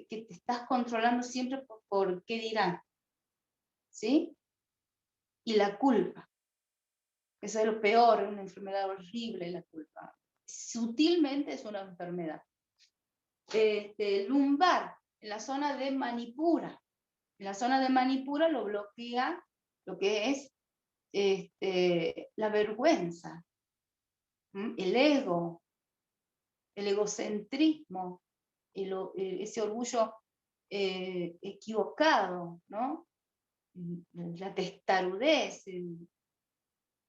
te estás controlando siempre por qué dirán. ¿Sí? Y la culpa. Eso es lo peor, es una enfermedad horrible la culpa. Sutilmente es una enfermedad. Lumbar, en la zona de Manipura. En la zona de Manipura lo bloquea lo que es la vergüenza, el ego, el egocentrismo, ese orgullo equivocado, ¿no? La testarudez,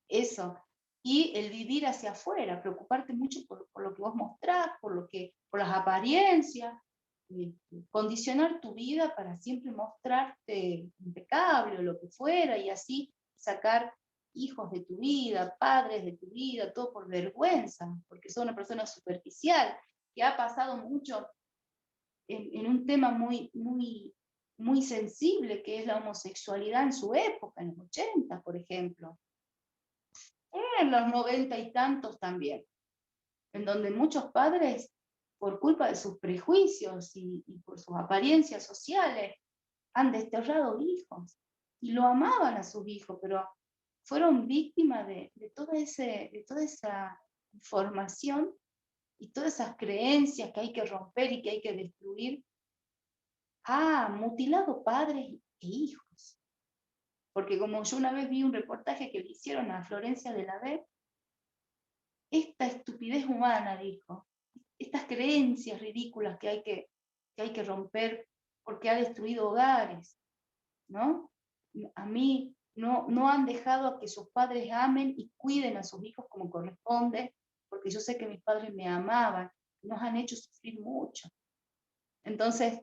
eso. Y el vivir hacia afuera, preocuparte mucho por lo que vos mostrás, por las apariencias, condicionar tu vida para siempre mostrarte impecable o lo que fuera, y así sacar hijos de tu vida, padres de tu vida, todo por vergüenza, porque sos una persona superficial, que ha pasado mucho en un tema muy sensible, que es la homosexualidad en su época, en los 80, por ejemplo. En los 90 y tantos también, en donde muchos padres, por culpa de sus prejuicios y por sus apariencias sociales, han desterrado hijos, y lo amaban a sus hijos, pero fueron víctimas de toda esa información y todas esas creencias que hay que romper y que hay que destruir. Ha mutilado padres e hijos. Porque como yo una vez vi un reportaje que le hicieron a Florencia de la B, esta estupidez humana, dijo, estas creencias ridículas que hay que romper porque ha destruido hogares, ¿no? A mí no han dejado a que sus padres amen y cuiden a sus hijos como corresponde, porque yo sé que mis padres me amaban, nos han hecho sufrir mucho. Entonces,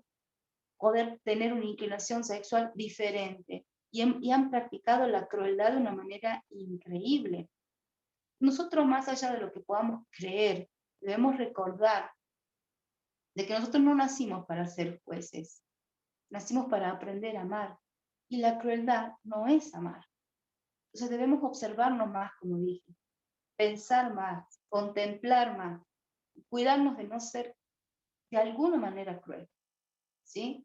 poder tener una inclinación sexual diferente, y han practicado la crueldad de una manera increíble. Nosotros, más allá de lo que podamos creer, debemos recordar de que nosotros no nacimos para ser jueces, nacimos para aprender a amar, y la crueldad no es amar. Entonces debemos observarnos más, como dije, pensar más, contemplar más, cuidarnos de no ser de alguna manera cruel, ¿sí?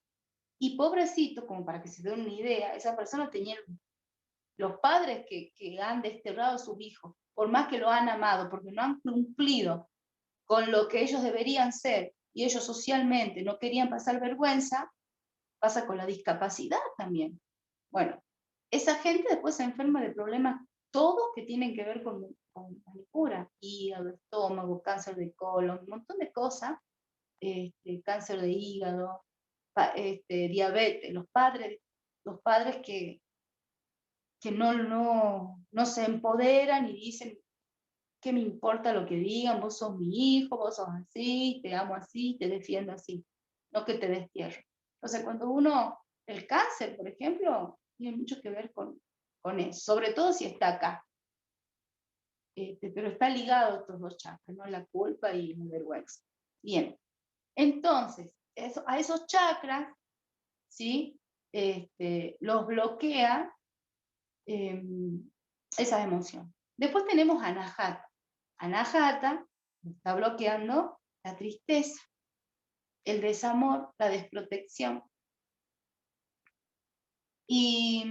Y pobrecito, como para que se den una idea, esa persona tenía los padres que han desterrado a sus hijos, por más que lo han amado, porque no han cumplido con lo que ellos deberían ser, y ellos socialmente no querían pasar vergüenza, pasa con la discapacidad también. Bueno, esa gente después se enferma de problemas todos que tienen que ver con manicura, hígado, estómago, cáncer de colon, un montón de cosas, cáncer de hígado, diabetes, los padres que no se empoderan y dicen, ¿qué me importa lo que digan? Vos sos mi hijo, vos sos así, te amo así, te defiendo así, no que te destierro. Entonces, cuando el cáncer, por ejemplo, tiene mucho que ver con eso, sobre todo si está acá. Pero está ligado a estos dos chakras, ¿no? La culpa y la vergüenza. Bien, entonces, a esos chakras, ¿sí? Los bloquea esa emoción. Después tenemos Anahata. Anahata está bloqueando la tristeza, el desamor, la desprotección. Y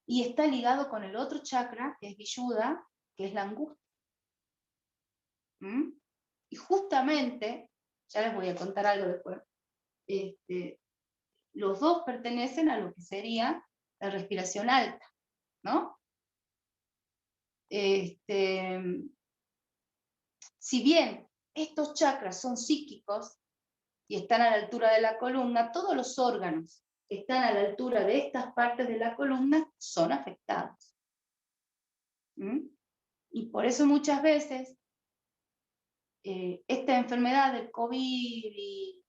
está ligado con el otro chakra, que es Vishuddha, que es la angustia. Y justamente, ya les voy a contar algo después, los dos pertenecen a lo que sería la respiración alta, ¿no? Si bien estos chakras son psíquicos y están a la altura de la columna, todos los órganos que están a la altura de estas partes de la columna son afectados. Y por eso muchas veces esta enfermedad del COVID y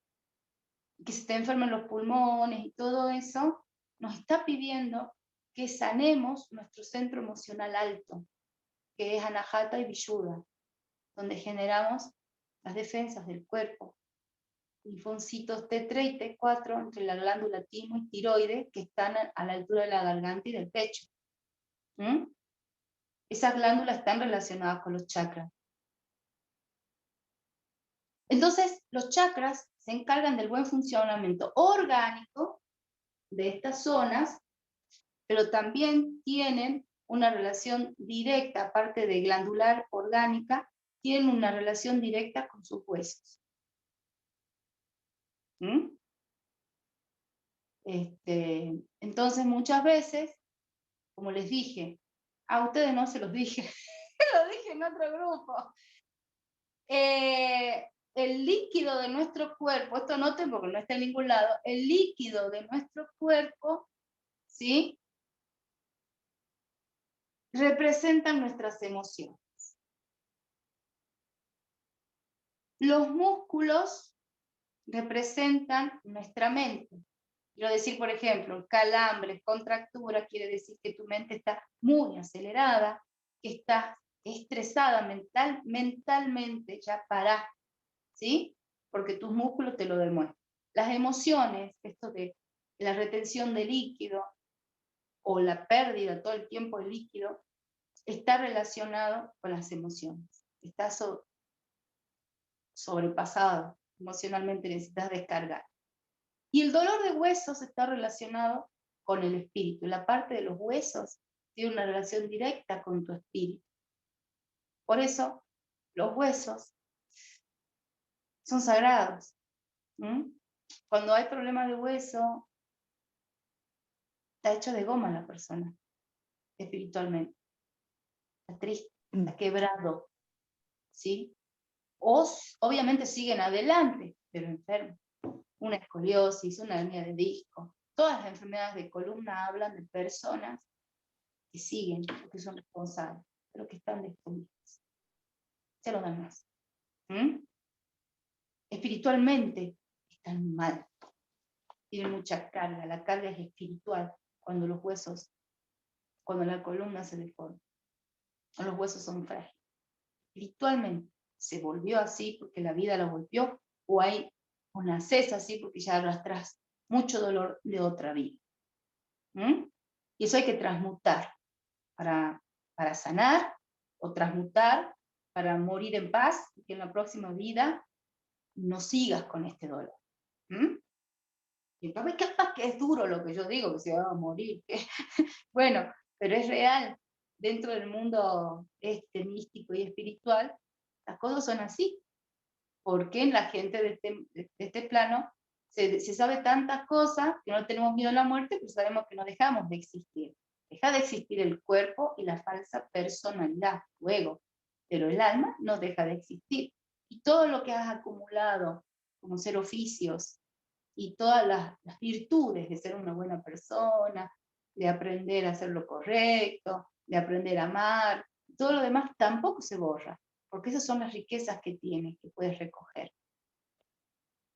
que se te enferman los pulmones y todo eso, nos está pidiendo que sanemos nuestro centro emocional alto, que es Anahata y Vishuddha, donde generamos las defensas del cuerpo, linfocitos T3 y T4 entre la glándula timo y tiroides, que están a la altura de la garganta y del pecho. Esas glándulas están relacionadas con los chakras. Entonces, los chakras se encargan del buen funcionamiento orgánico de estas zonas, pero también tienen una relación directa, aparte de glandular orgánica, tienen una relación directa con sus huesos. Entonces, muchas veces, como les dije, a ustedes no se los dije, lo dije en otro grupo, el líquido de nuestro cuerpo, esto noten porque no está en ningún lado, el líquido de nuestro cuerpo, ¿sí?, representan nuestras emociones. Los músculos representan nuestra mente. Quiero decir, por ejemplo, calambres, contractura, quiere decir que tu mente está muy acelerada, que estás estresada mentalmente, ya pará, ¿sí? Porque tus músculos te lo demuestran. Las emociones, esto de la retención de líquido o la pérdida todo el tiempo de líquido, está relacionado con las emociones. Estás sobrepasado, emocionalmente necesitas descargar. Y el dolor de huesos está relacionado con el espíritu. La parte de los huesos tiene una relación directa con tu espíritu. Por eso, los huesos son sagrados. Cuando hay problemas de hueso, está hecho de goma la persona, espiritualmente. Está triste, está quebrado, ¿sí? O obviamente siguen adelante, pero enfermos. Una escoliosis, una hernia de disco. Todas las enfermedades de columna hablan de personas que siguen, porque son responsables, pero que están disponibles. Se lo dan más. Espiritualmente están mal. Tienen mucha carga. La carga es espiritual cuando los huesos, cuando la columna se deforma. Los huesos son frágiles. Espiritualmente se volvió así porque la vida la golpeó, o naces así porque ya arrastras mucho dolor de otra vida. Y eso hay que transmutar para sanar, o transmutar para morir en paz, y que en la próxima vida no sigas con este dolor. Y capaz que es duro lo que yo digo, que se va a morir. Bueno, pero es real. Dentro del mundo místico y espiritual, las cosas son así. Porque en la gente de este plano se sabe tantas cosas que no tenemos miedo a la muerte, pero sabemos que no dejamos de existir. Deja de existir el cuerpo y la falsa personalidad, tu ego, pero el alma no deja de existir. Y todo lo que has acumulado, como ser oficios, y todas las virtudes de ser una buena persona, de aprender a hacer lo correcto, de aprender a amar, todo lo demás tampoco se borra, porque esas son las riquezas que tienes, que puedes recoger.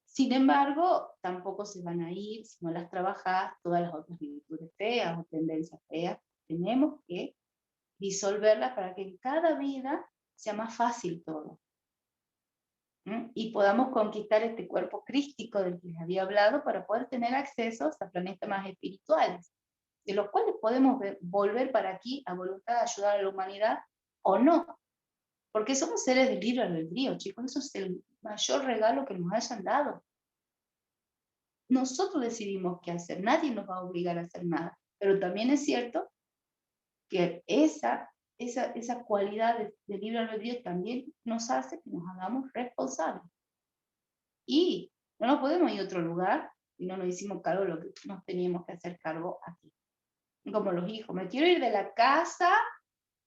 Sin embargo, tampoco se van a ir si no las trabajas, todas las otras virtudes feas o tendencias feas. Tenemos que disolverlas para que en cada vida sea más fácil todo. Y podamos conquistar este cuerpo crístico del que les había hablado para poder tener acceso a planetas más espirituales, de los cuales podemos volver para aquí a voluntad de ayudar a la humanidad o no. Porque somos seres de libre albedrío, chicos, eso es el mayor regalo que nos hayan dado. Nosotros decidimos qué hacer, nadie nos va a obligar a hacer nada, pero también es cierto que esa cualidad de libre albedrío también nos hace que nos hagamos responsables. Y no nos podemos ir a otro lugar y no nos hicimos cargo de lo que nos teníamos que hacer cargo aquí. Como los hijos, me quiero ir de la casa,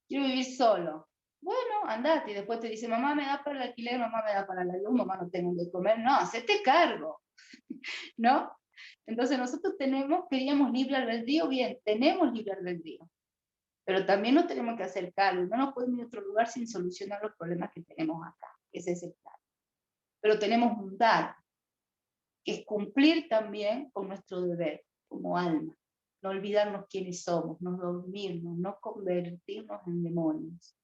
quiero vivir solo. Bueno, andate, y después te dice, mamá me da para el alquiler, mamá me da para la luz, mamá no tengo que comer. No, hacete cargo, ¿no? Entonces nosotros queríamos libre albedrío, bien, tenemos libre albedrío, pero también nos tenemos que hacer cargo, no nos podemos ir a otro lugar sin solucionar los problemas que tenemos acá, ese es el plan. Pero tenemos un dar, que es cumplir también con nuestro deber como alma, no olvidarnos quiénes somos, no dormirnos, no convertirnos en demonios.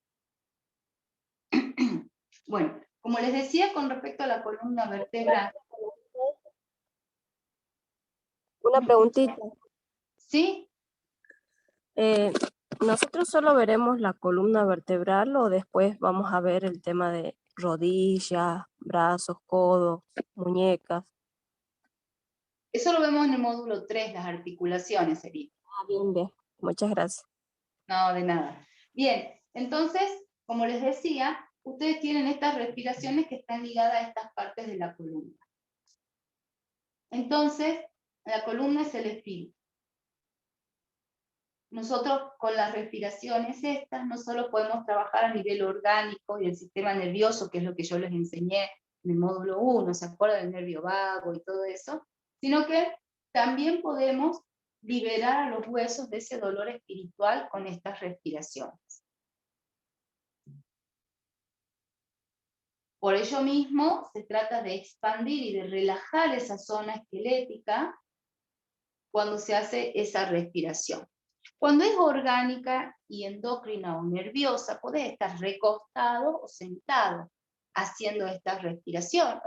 Bueno, como les decía con respecto a la columna vertebral. Una preguntita. ¿Sí? ¿Nosotros solo veremos la columna vertebral o después vamos a ver el tema de rodillas, brazos, codos, muñecas? Eso lo vemos en el módulo 3, las articulaciones, Erika. Bien, bien. Muchas gracias. No, de nada. Bien, entonces, como les decía, ustedes tienen estas respiraciones que están ligadas a estas partes de la columna. Entonces, la columna es el espíritu. Nosotros con las respiraciones estas no solo podemos trabajar a nivel orgánico y el sistema nervioso, que es lo que yo les enseñé en el módulo 1, ¿se acuerdan del nervio vago y todo eso? Sino que también podemos liberar a los huesos de ese dolor espiritual con estas respiraciones. Por ello mismo se trata de expandir y de relajar esa zona esquelética cuando se hace esa respiración. Cuando es orgánica y endocrina o nerviosa, podés estar recostado o sentado haciendo esta respiración,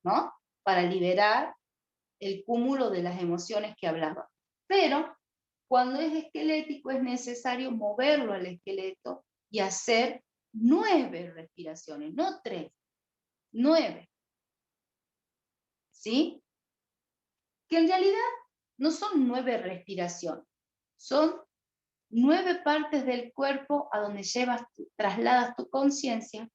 ¿no? Para liberar el cúmulo de las emociones que hablaba. Pero cuando es esquelético es necesario moverlo al esqueleto y hacer 9 respiraciones, no 3, 9. ¿Sí? Que en realidad no son 9 respiraciones, son 9 partes del cuerpo a donde trasladas tu conciencia.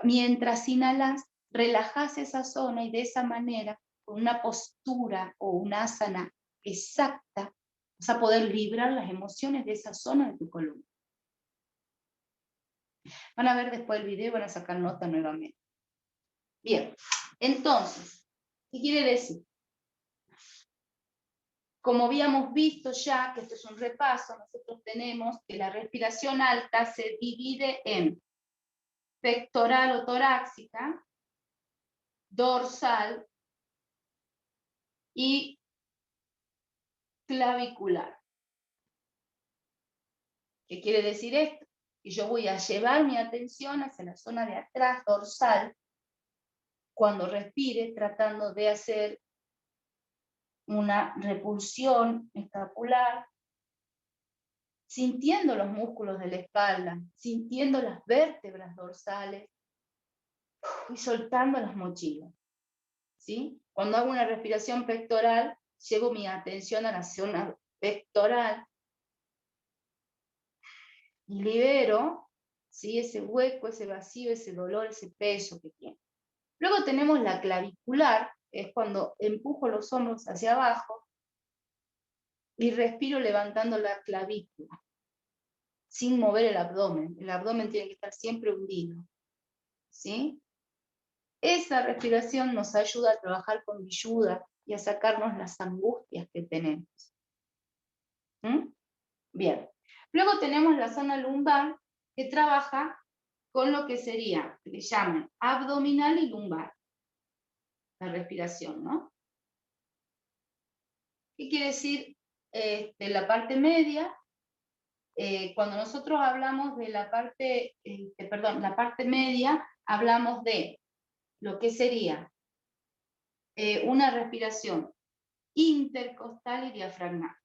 Mientras inhalas, relajas esa zona y de esa manera, con una postura o una asana exacta, vas a poder librar las emociones de esa zona de tu columna. Van a ver después el video y van a sacar nota nuevamente. Bien, entonces, ¿qué quiere decir? Como habíamos visto ya, que esto es un repaso, nosotros tenemos que la respiración alta se divide en pectoral o torácica, dorsal y clavicular. ¿Qué quiere decir esto? Que yo voy a llevar mi atención hacia la zona de atrás, dorsal, cuando respire, tratando de hacer una repulsión escapular, sintiendo los músculos de la espalda, sintiendo las vértebras dorsales y soltando las mochilas. ¿Sí? Cuando hago una respiración pectoral, llevo mi atención a la zona pectoral y libero, ¿sí? Ese hueco, ese vacío, ese dolor, ese peso que tiene. Luego tenemos la clavicular, que es cuando empujo los hombros hacia abajo y respiro levantando la clavícula, sin mover el abdomen. El abdomen tiene que estar siempre hundido. ¿Sí? Esa respiración nos ayuda a trabajar con Vishuddha y a sacarnos las angustias que tenemos. ¿Mm? Bien. Luego tenemos la zona lumbar, que trabaja con lo que sería, que le llaman abdominal y lumbar. La respiración, ¿no? ¿Qué quiere decir la parte media? Cuando nosotros hablamos de la parte, la parte media, hablamos de lo que sería una respiración intercostal y diafragmática.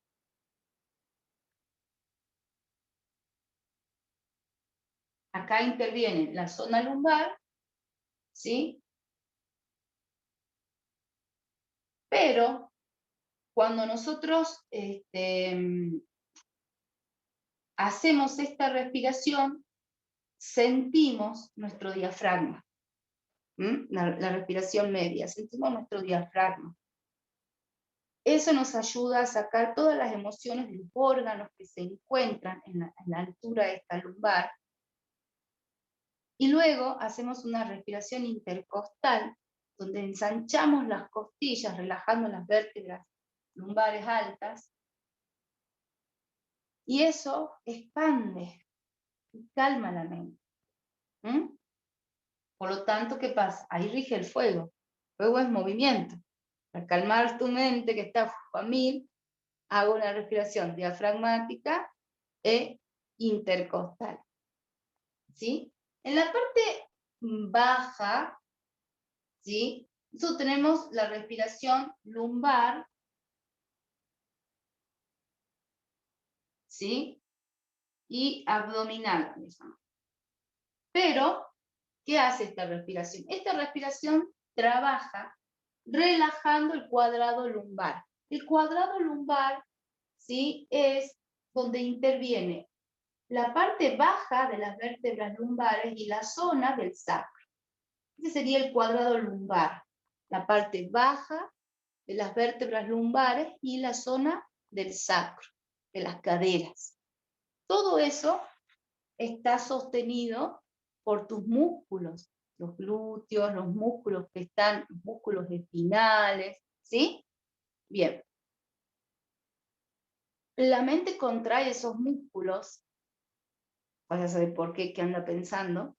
Acá interviene la zona lumbar, ¿sí? Pero cuando nosotros hacemos esta respiración, sentimos nuestro diafragma. La respiración media, sentimos nuestro diafragma. Eso nos ayuda a sacar todas las emociones de los órganos que se encuentran en la altura de esta lumbar. Y luego hacemos una respiración intercostal, donde ensanchamos las costillas, relajando las vértebras lumbares altas. Y eso expande y calma la mente. Por lo tanto, ¿qué pasa? Ahí rige el fuego. El fuego es movimiento. Para calmar tu mente que está a 1000, hago una respiración diafragmática e intercostal. ¿Sí? En la parte baja, ¿sí? Nosotros tenemos la respiración lumbar, ¿sí? Y abdominal. Pero, ¿qué hace esta respiración? Esta respiración trabaja relajando el cuadrado lumbar. El cuadrado lumbar, ¿sí? Es donde interviene la parte baja de las vértebras lumbares y la zona del sacro. Ese sería el cuadrado lumbar, la parte baja de las vértebras lumbares y la zona del sacro, de las caderas. Todo eso está sostenido por tus músculos, los glúteos, los músculos que están, los músculos espinales, ¿sí? Bien. La mente contrae esos músculos, vas a saber por qué anda pensando,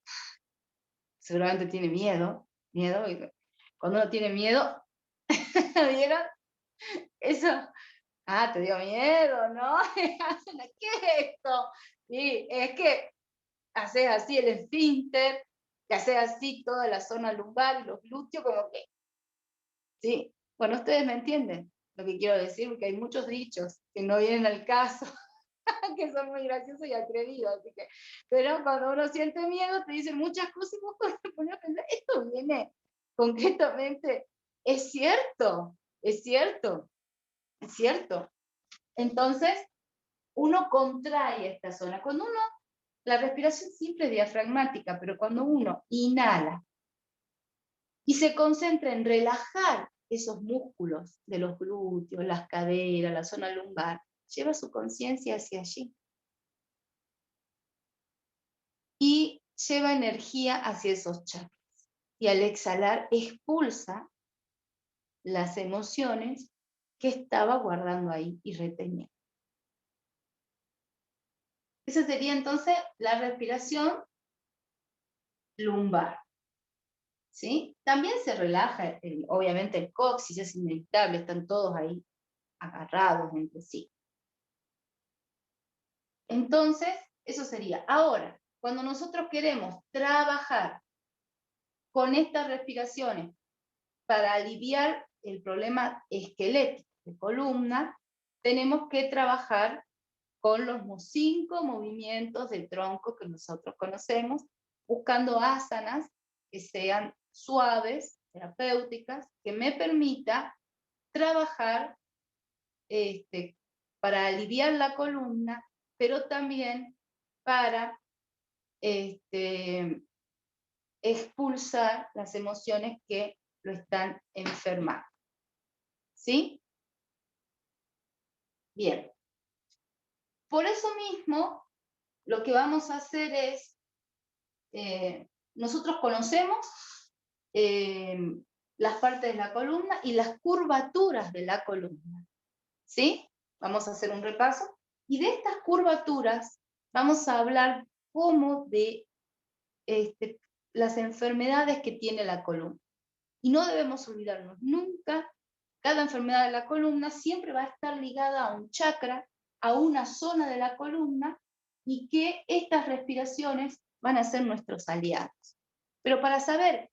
seguramente tiene miedo, y cuando uno tiene miedo, ¿vieron? Eso, te dio miedo, ¿no? ¿Qué es esto? Y es que haces así el esfínter, que haces así toda la zona lumbar y los glúteos, como que, ¿sí? Bueno, ustedes me entienden lo que quiero decir, porque hay muchos dichos que no vienen al caso, que son muy graciosos y atrevidos, así que, pero cuando uno siente miedo, te dicen muchas cosas y vos te pones a pensar, esto viene concretamente, es cierto, es cierto, es cierto. Entonces, uno contrae esta zona. Cuando uno, la respiración siempre es diafragmática, pero cuando uno inhala y se concentra en relajar esos músculos de los glúteos, las caderas, la zona lumbar, lleva su conciencia hacia allí. Y lleva energía hacia esos chakras. Y al exhalar expulsa las emociones que estaba guardando ahí y reteniendo. Esa sería entonces la respiración lumbar. ¿Sí? También se relaja, obviamente el coxis es inevitable, están todos ahí agarrados entre sí. Entonces, eso sería. Ahora, cuando nosotros queremos trabajar con estas respiraciones para aliviar el problema esquelético de columna, tenemos que trabajar con los 5 movimientos de tronco que nosotros conocemos, buscando asanas que sean suaves, terapéuticas, que me permita trabajar para aliviar la columna, pero también para expulsar las emociones que lo están enfermando. ¿Sí? Bien. Por eso mismo, lo que vamos a hacer es, nosotros conocemos las partes de la columna y las curvaturas de la columna. ¿Sí? Vamos a hacer un repaso. Y de estas curvaturas vamos a hablar como de las enfermedades que tiene la columna. Y no debemos olvidarnos nunca, cada enfermedad de la columna siempre va a estar ligada a un chakra, a una zona de la columna, y que estas respiraciones van a ser nuestros aliados. Pero para saber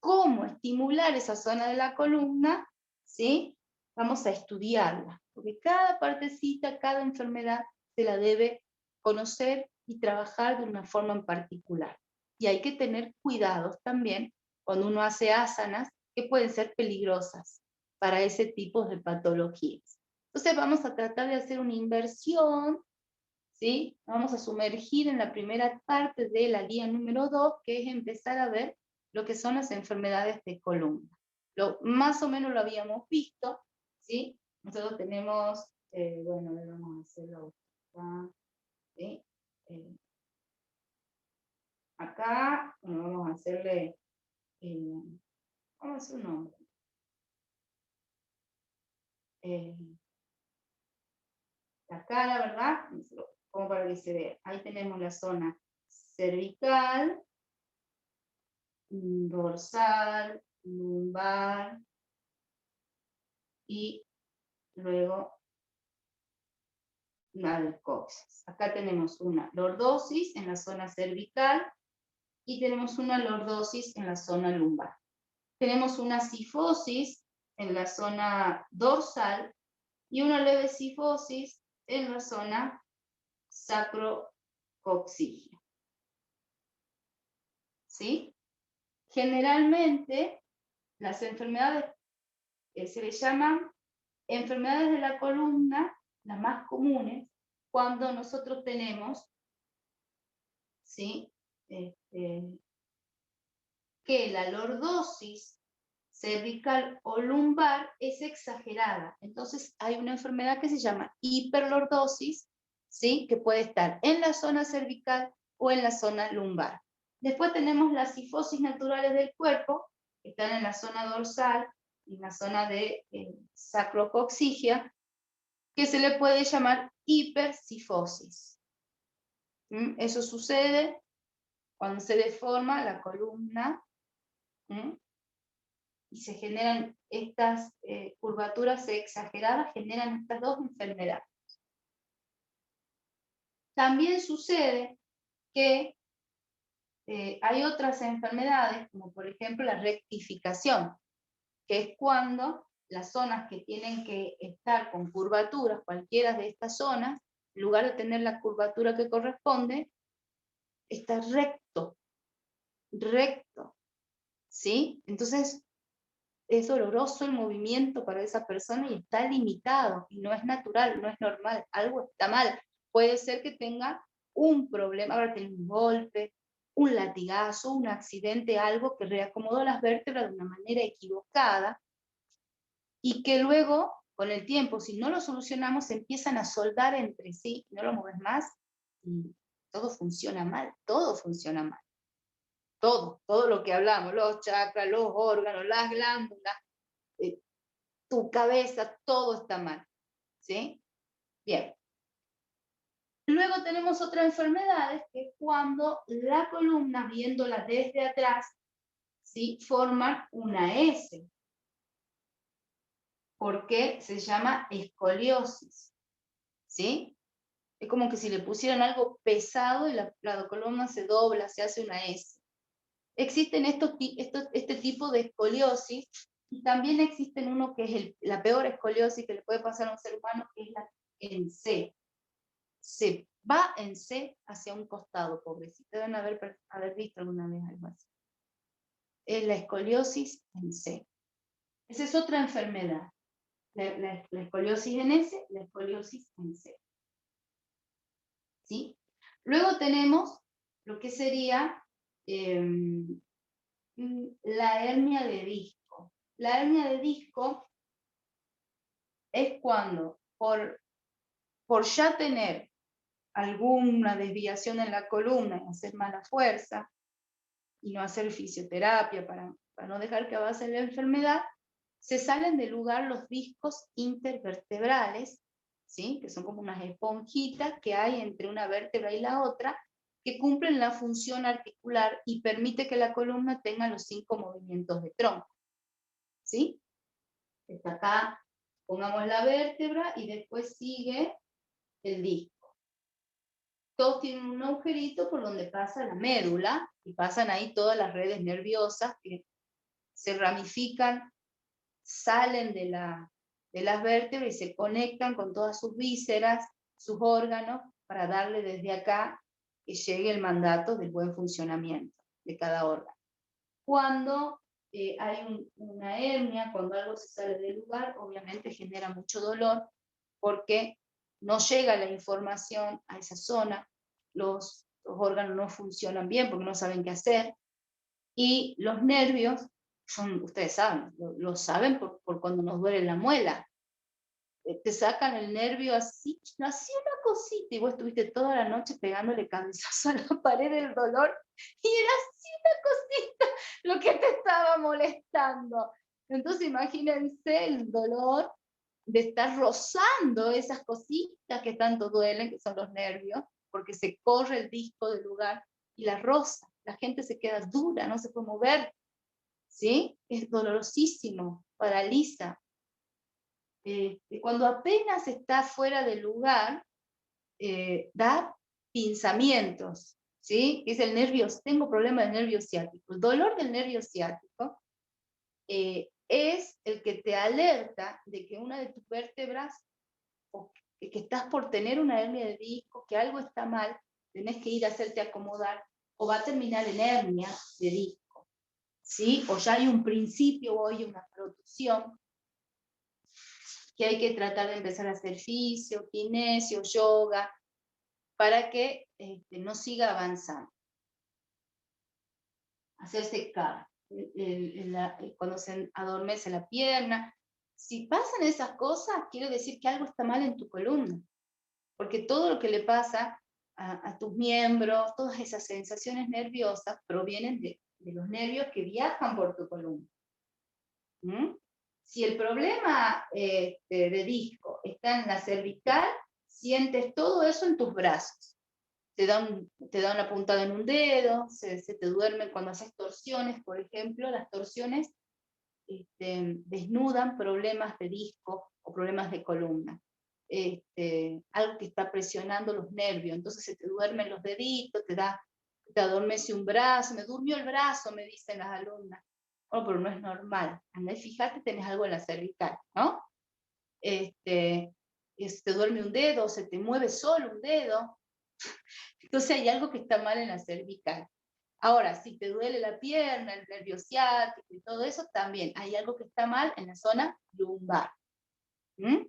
cómo estimular esa zona de la columna, ¿sí? Vamos a estudiarla, porque cada partecita, cada enfermedad se la debe conocer y trabajar de una forma en particular. Y hay que tener cuidados también cuando uno hace asanas que pueden ser peligrosas para ese tipo de patologías. Entonces vamos a tratar de hacer una inversión, ¿sí? Vamos a sumergir en la primera parte de la guía número 2, que es empezar a ver lo que son las enfermedades de columna. Más o menos lo habíamos visto, ¿sí? Nosotros tenemos, bueno, vamos a hacerlo acá, ¿sí? Acá, bueno, vamos a hacerle, vamos a hacer un nombre. La cara, ¿verdad? Como para que se vea. Ahí tenemos la zona cervical, dorsal, lumbar y luego la del coxis. Acá tenemos una lordosis en la zona cervical y tenemos una lordosis en la zona lumbar. Tenemos una cifosis en la zona dorsal y una leve cifosis en la zona sacrocoxígea. ¿Sí? Generalmente, las enfermedades se les llaman enfermedades de la columna, las más comunes, cuando nosotros tenemos, ¿sí? Que la lordosis cervical o lumbar es exagerada. Entonces hay una enfermedad que se llama hiperlordosis, ¿sí? Que puede estar en la zona cervical o en la zona lumbar. Después tenemos las cifosis naturales del cuerpo, que están en la zona dorsal, en la zona de sacrocoxígea, que se le puede llamar hipercifosis. Eso sucede Cuando se deforma la columna, ¿m? Y se generan estas curvaturas exageradas, generan estas dos enfermedades. También sucede que hay otras enfermedades, como por ejemplo la rectificación, que es cuando las zonas que tienen que estar con curvaturas, cualquiera de estas zonas, en lugar de tener la curvatura que corresponde, está recto, ¿sí? Entonces es doloroso el movimiento para esa persona y está limitado, y no es natural, no es normal, algo está mal. Puede ser que tenga un problema, ahora tiene un golpe, un latigazo, un accidente, algo que reacomodó las vértebras de una manera equivocada, y que luego, con el tiempo, si no lo solucionamos, se empiezan a soldar entre sí, no lo mueves más, y todo funciona mal, todo funciona mal. Todo lo que hablamos, los chakras, los órganos, las glándulas, tu cabeza, todo está mal, ¿sí? Bien. Luego tenemos otras enfermedades, que es cuando la columna, viéndola desde atrás, ¿sí? Forman una S, porque se llama escoliosis, ¿sí? Es como que si le pusieran algo pesado y la columna se dobla, se hace una S. Existen este tipo de escoliosis, y también existen uno que es la peor escoliosis que le puede pasar a un ser humano, que es la en C. Se va en C hacia un costado, pobrecito. Deben haber visto alguna vez algo así. Es la escoliosis en C. Esa es otra enfermedad. La escoliosis en S, la escoliosis en C. ¿Sí? Luego tenemos lo que sería la hernia de disco. La hernia de disco es cuando, por ya tener alguna desviación en la columna y hacer mala fuerza, y no hacer fisioterapia para no dejar que avance la enfermedad, se salen del lugar los discos intervertebrales, ¿sí? Que son como unas esponjitas que hay entre una vértebra y la otra, que cumplen la función articular y permite que la columna tenga los 5 movimientos de tronco, ¿sí? Está acá, pongamos la vértebra y después sigue el disco. Todos tienen un agujerito por donde pasa la médula, y pasan ahí todas las redes nerviosas que se ramifican, salen de las vértebras y se conectan con todas sus vísceras, sus órganos, para darle desde acá que llegue el mandato del buen funcionamiento de cada órgano. Cuando hay una hernia, cuando algo se sale del lugar, obviamente genera mucho dolor, porque no llega la información a esa zona, los órganos no funcionan bien porque no saben qué hacer, y los nervios ustedes saben, lo saben por cuando nos duele la muela. Te sacan el nervio así una cosita, y vos estuviste toda la noche pegándole cabezazo a la pared del dolor, y era así una cosita lo que te estaba molestando. Entonces imagínense el dolor de estar rozando esas cositas que tanto duelen, que son los nervios, porque se corre el disco del lugar y la roza. La gente se queda dura, no se puede mover, ¿sí? Es dolorosísimo, paraliza. Cuando apenas está fuera del lugar, da pinzamientos, ¿sí? Es el nervio, tengo problema del nervio ciático. El dolor del nervio ciático es el que te alerta de que una de tus vértebras, o que estás por tener una hernia de disco, que algo está mal, tenés que ir a hacerte acomodar, o va a terminar en hernia de disco, ¿sí? O ya hay un principio o hay una protrusión, que hay que tratar de empezar a hacer fisio, kinesio, yoga, para que no siga avanzando. Hacerse CAR, cuando se adormece la pierna. Si pasan esas cosas, quiere decir que algo está mal en tu columna, porque todo lo que le pasa a tus miembros, todas esas sensaciones nerviosas, provienen de los nervios que viajan por tu columna. Si el problema de disco está en la cervical, sientes todo eso en tus brazos. te da una puntada en un dedo, se te duerme cuando haces torsiones, por ejemplo. Las torsiones desnudan problemas de disco o problemas de columna. Algo que está presionando los nervios, entonces se te duermen los deditos, te adormece un brazo, me durmió el brazo, me dicen las alumnas. Bueno, pero no es normal. Andá y fíjate, tenés algo en la cervical, ¿no? Se te duerme un dedo, se te mueve solo un dedo. Entonces hay algo que está mal en la cervical. Ahora, si te duele la pierna, el nervio ciático y todo eso, también hay algo que está mal en la zona lumbar. ¿Mm?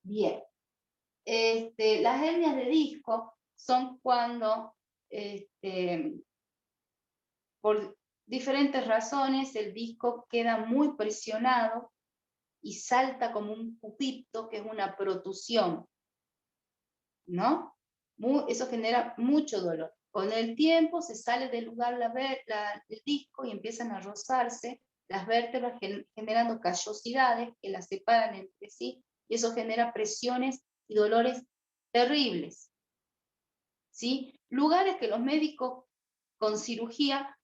Bien. Las hernias de disco son cuando, por diferentes razones, el disco queda muy presionado y salta como un pupito, que es una protusión, ¿no? Eso genera mucho dolor. Con el tiempo se sale del lugar el disco y empiezan a rozarse las vértebras, generando callosidades que las separan entre sí, y eso genera presiones y dolores terribles. ¿Sí? Lugares que los médicos con cirugía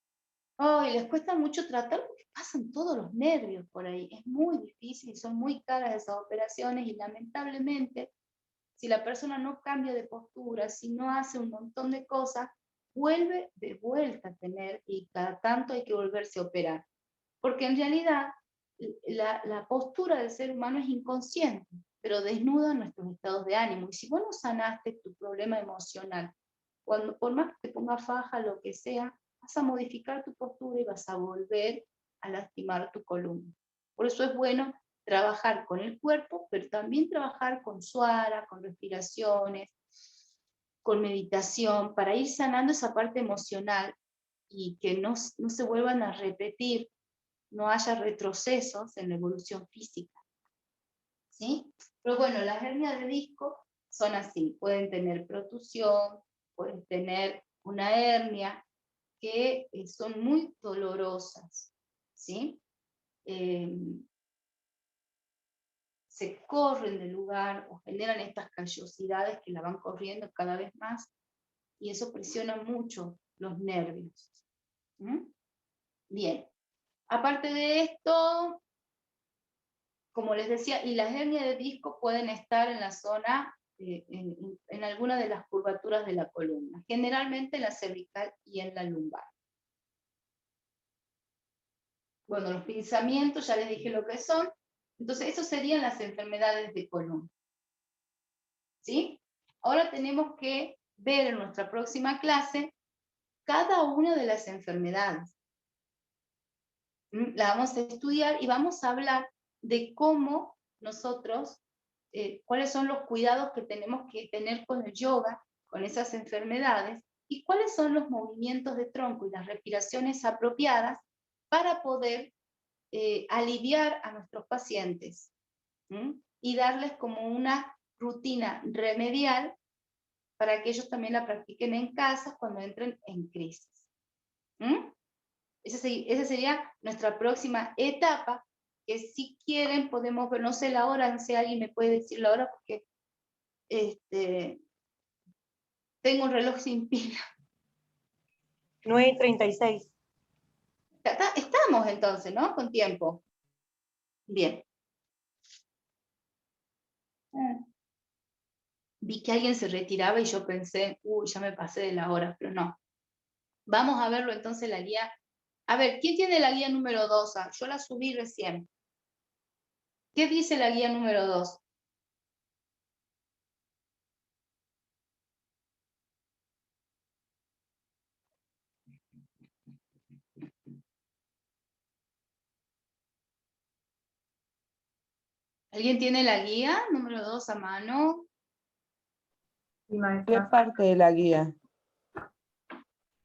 les cuesta mucho tratar porque pasan todos los nervios por ahí. Es muy difícil y son muy caras esas operaciones, y lamentablemente, si la persona no cambia de postura, si no hace un montón de cosas, vuelve de vuelta a tener, y cada tanto hay que volverse a operar. Porque en realidad la postura del ser humano es inconsciente, pero desnuda nuestros estados de ánimo. Y si vos no sanaste tu problema emocional, por más que te ponga faja, lo que sea, vas a modificar tu postura y vas a volver a lastimar tu columna. Por eso es bueno trabajar con el cuerpo, pero también trabajar con suara, con respiraciones, con meditación, para ir sanando esa parte emocional y que no se vuelvan a repetir, no haya retrocesos en la evolución física. ¿Sí? Pero bueno, las hernias de disco son así, pueden tener protusión, pueden tener una hernia, que son muy dolorosas, ¿sí? Se corren del lugar o generan estas callosidades que la van corriendo cada vez más, y eso presiona mucho los nervios. ¿Mm? Bien, aparte de esto, como les decía, y las hernias de disco pueden estar en la zona, en alguna de las curvaturas de la columna, generalmente en la cervical y en la lumbar. Bueno, los pinzamientos, ya les dije lo que son. Entonces, esas serían las enfermedades de columna. ¿Sí? Ahora tenemos que ver en nuestra próxima clase cada una de las enfermedades. La vamos a estudiar y vamos a hablar de cómo nosotros, cuáles son los cuidados que tenemos que tener con el yoga, con esas enfermedades, y cuáles son los movimientos de tronco y las respiraciones apropiadas para poder aliviar a nuestros pacientes, y darles como una rutina remedial para que ellos también la practiquen en casa cuando entren en crisis. Esa sería nuestra próxima etapa, que si quieren podemos ver, no sé la hora, no sé, alguien me puede decir la hora, porque tengo un reloj sin pila. 9:36. Estamos entonces, ¿no? Con tiempo. Bien. Vi que alguien se retiraba y yo pensé, ya me pasé de la hora, pero no. Vamos a verlo entonces la guía. A ver, ¿quién tiene la guía número 2? Yo la subí recién. ¿Qué dice la guía número 2? ¿Alguien tiene la guía número 2 a mano? ¿Qué parte de la guía?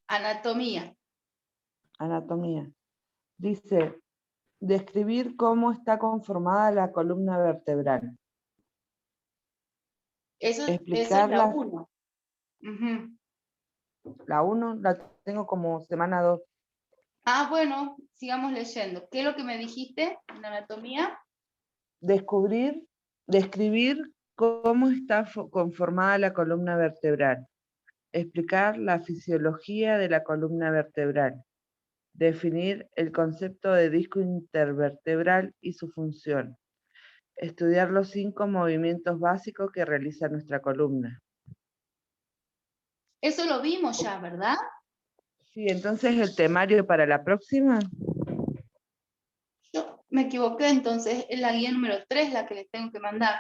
Anatomía. Anatomía. Dice, describir cómo está conformada la columna vertebral. Eso es Explicar la 1. La 1 la tengo como semana 2. Bueno, sigamos leyendo. ¿Qué es lo que me dijiste en anatomía? Describir ¿Cómo está conformada la columna vertebral? Explicar la fisiología de la columna vertebral. Definir el concepto de disco intervertebral y su función. Estudiar los 5 movimientos básicos que realiza nuestra columna. Eso lo vimos ya, ¿verdad? Sí, entonces el temario para la próxima. Yo me equivoqué, entonces es la guía número 3 la que les tengo que mandar.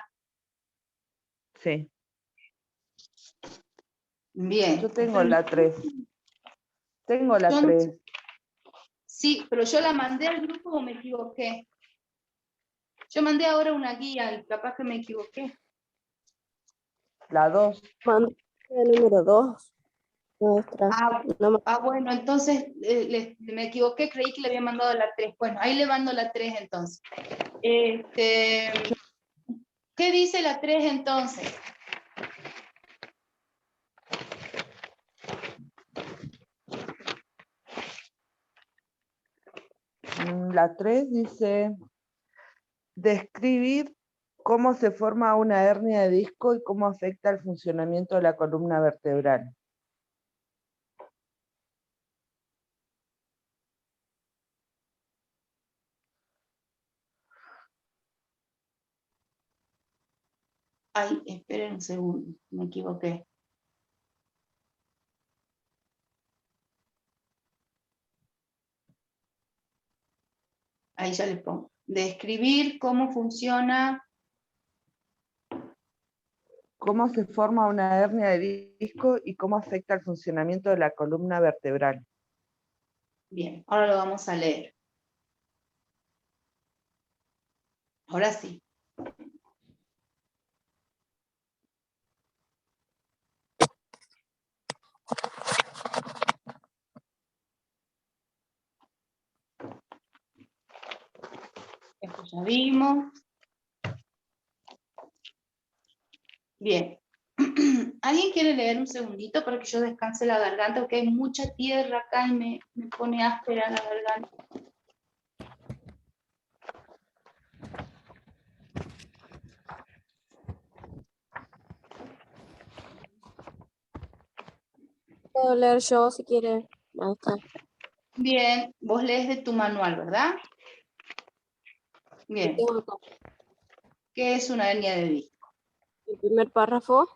Sí, Bien. yo tengo la 3. Tengo la Yo- 3. Sí, pero yo la mandé al grupo o me equivoqué. Yo mandé ahora una guía y capaz que me equivoqué. La 2. Manda el número 2, maestra. No, Bueno, entonces me equivoqué, creí que le había mandado la 3. Bueno, ahí le mando la 3 entonces. ¿Qué dice la 3 entonces? La 3 dice, describir cómo se forma una hernia de disco y cómo afecta el funcionamiento de la columna vertebral. Ay, esperen un segundo, me equivoqué. Ahí ya le pongo. Describir cómo funciona. Cómo se forma una hernia de disco y cómo afecta el funcionamiento de la columna vertebral. Bien, ahora lo vamos a leer. Ahora sí. Esto ya vimos. Bien. ¿Alguien quiere leer un segundito para que yo descanse la garganta? Porque hay mucha tierra acá y me pone áspera la garganta. puedo leer yo si quiere, maestra. Bien, vos lees de tu manual, ¿verdad? Y Bien. tengo acá ¿Qué es una hernia de disco? el primer párrafo.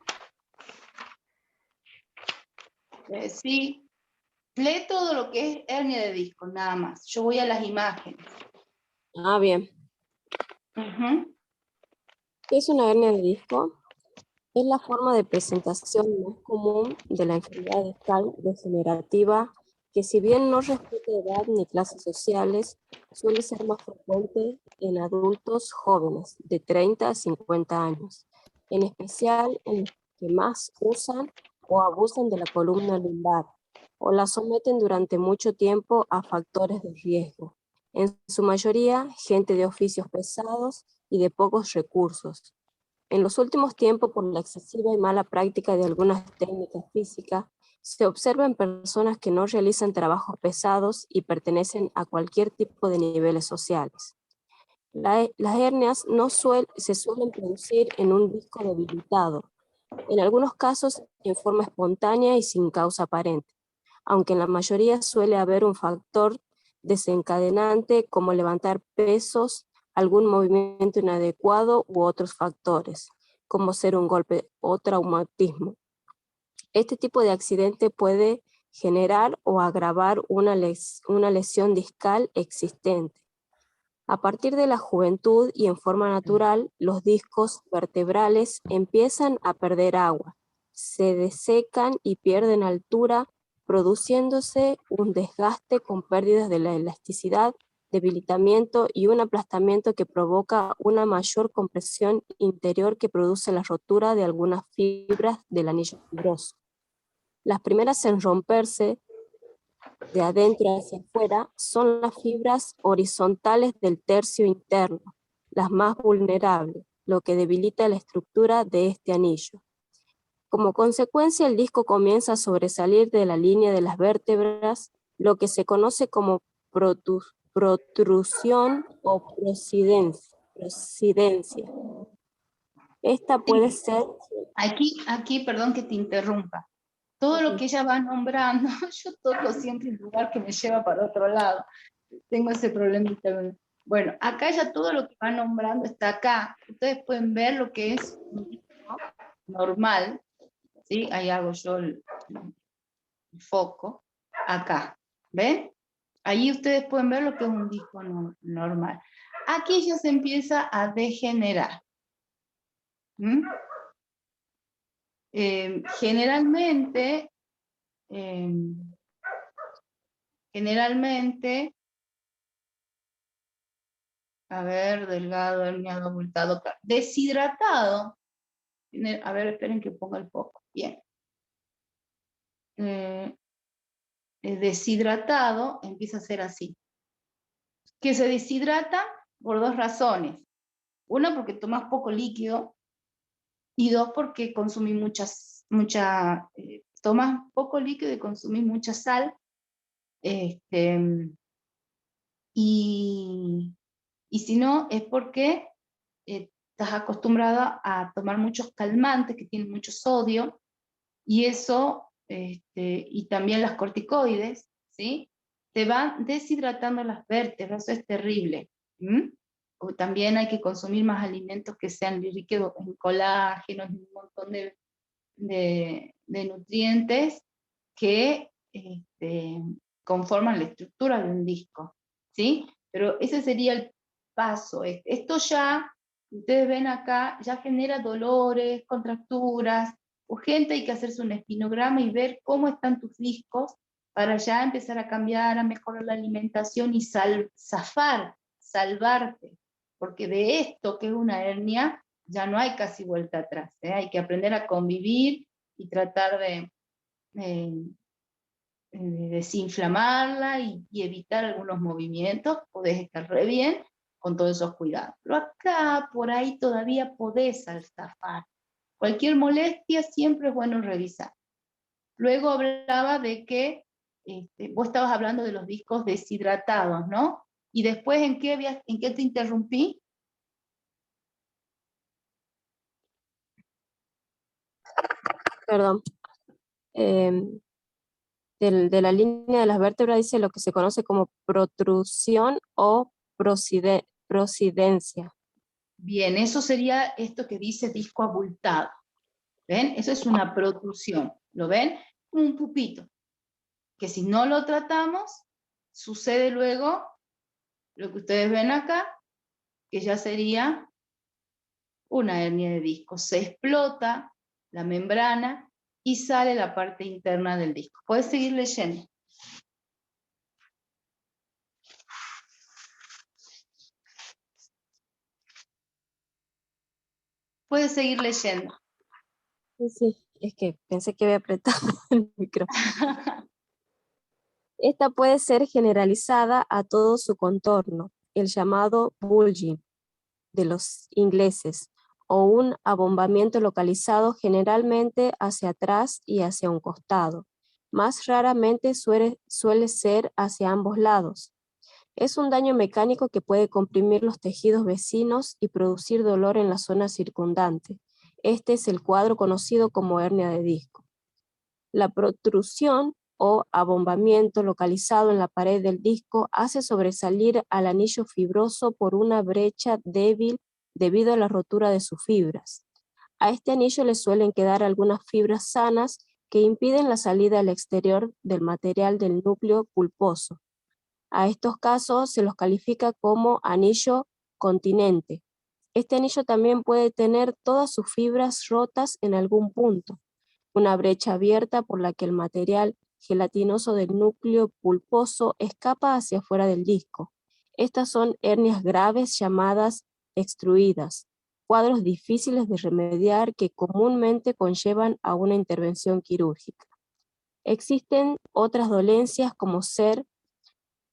Sí, lee todo lo que es hernia de disco, nada más. Yo voy a las imágenes. Ah, bien. Ujú. ¿Qué es una hernia de disco? Es la forma de presentación más común de la enfermedad discal degenerativa que, si bien no respeta edad ni clases sociales, suele ser más frecuente en adultos jóvenes de 30 a 50 años, en especial en los que más usan o abusan de la columna lumbar o la someten durante mucho tiempo a factores de riesgo. En su mayoría, gente de oficios pesados y de pocos recursos. En los últimos tiempos, por la excesiva y mala práctica de algunas técnicas físicas, se observa en personas que no realizan trabajos pesados y pertenecen a cualquier tipo de niveles sociales. Las hernias se suelen producir en un disco debilitado, en algunos casos en forma espontánea y sin causa aparente, aunque en la mayoría suele haber un factor desencadenante como levantar pesos, algún movimiento inadecuado u otros factores, como ser un golpe o traumatismo. Este tipo de accidente puede generar o agravar una lesión discal existente. A partir de la juventud y en forma natural, los discos vertebrales empiezan a perder agua, se desecan y pierden altura, produciéndose un desgaste con pérdidas de la elasticidad, debilitamiento y un aplastamiento que provoca una mayor compresión interior que produce la rotura de algunas fibras del anillo fibroso. Las primeras en romperse de adentro hacia afuera son las fibras horizontales del tercio interno, las más vulnerables, lo que debilita la estructura de este anillo. Como consecuencia, el disco comienza a sobresalir de la línea de las vértebras, lo que se conoce como protrusión o prosidencia. Esta puede ser... Aquí, perdón que te interrumpa. Todo lo que ella va nombrando, yo toco siempre un lugar que me lleva para otro lado. Tengo ese problemita. Bueno, acá ya todo lo que va nombrando está acá. Ustedes pueden ver lo que es un disco normal, ¿sí? Ahí hago yo el foco, acá. ¿Ven? Ahí ustedes pueden ver lo que es un disco normal. Aquí ya se empieza a degenerar. ¿Mm? Generalmente, a ver, delgado, herniado, abultado, deshidratado. A ver, esperen que ponga el foco. Bien. Deshidratado empieza a ser así. Que se deshidrata por dos razones. Una, porque tomas poco líquido, y dos, porque consumís tomas poco líquido y consumís mucha sal. Y si no, es porque estás acostumbrada a tomar muchos calmantes que tienen mucho sodio, y eso, y también las corticoides, ¿sí? Te van deshidratando las vértebras, eso es terrible. O también hay que consumir más alimentos que sean ricos en colágeno, en un montón de nutrientes que conforman la estructura de un disco, ¿sí? Pero ese sería el paso. Esto ya, ustedes ven acá, ya genera dolores, contracturas. Urgente, hay que hacerse un espinograma y ver cómo están tus discos para ya empezar a cambiar, a mejorar la alimentación y salvarte. Porque de esto, que es una hernia, ya no hay casi vuelta atrás. Hay que aprender a convivir y tratar de desinflamarla y evitar algunos movimientos. Podés estar re bien con todos esos cuidados. Pero acá, por ahí, todavía podés zafar. Cualquier molestia siempre es bueno revisar. Luego hablaba de que vos estabas hablando de los discos deshidratados, ¿no? Y después, ¿en qué te interrumpí? Perdón. De la línea de las vértebras dice lo que se conoce como protrusión o prosidencia. Bien, eso sería esto que dice disco abultado. ¿Ven? Eso es una protrusión. ¿Lo ven? Un pupito. Que si no lo tratamos, sucede luego lo que ustedes ven acá, que ya sería una hernia de disco. Se explota la membrana y sale la parte interna del disco. Puedes seguir leyendo. Puedes seguir leyendo. Sí, es que pensé que había apretado el micrófono. Esta puede ser generalizada a todo su contorno, el llamado bulging de los ingleses, o un abombamiento localizado generalmente hacia atrás y hacia un costado. Más raramente suele ser hacia ambos lados. Es un daño mecánico que puede comprimir los tejidos vecinos y producir dolor en la zona circundante. Este es el cuadro conocido como hernia de disco. La protrusión o abombamiento localizado en la pared del disco hace sobresalir al anillo fibroso por una brecha débil debido a la rotura de sus fibras. A este anillo le suelen quedar algunas fibras sanas que impiden la salida al exterior del material del núcleo pulposo. A estos casos se los califica como anillo continente. Este anillo también puede tener todas sus fibras rotas en algún punto, una brecha abierta por la que el material gelatinoso del núcleo pulposo escapa hacia afuera del disco. Estas son hernias graves llamadas extruidas, cuadros difíciles de remediar que comúnmente conllevan a una intervención quirúrgica. Existen otras dolencias como ser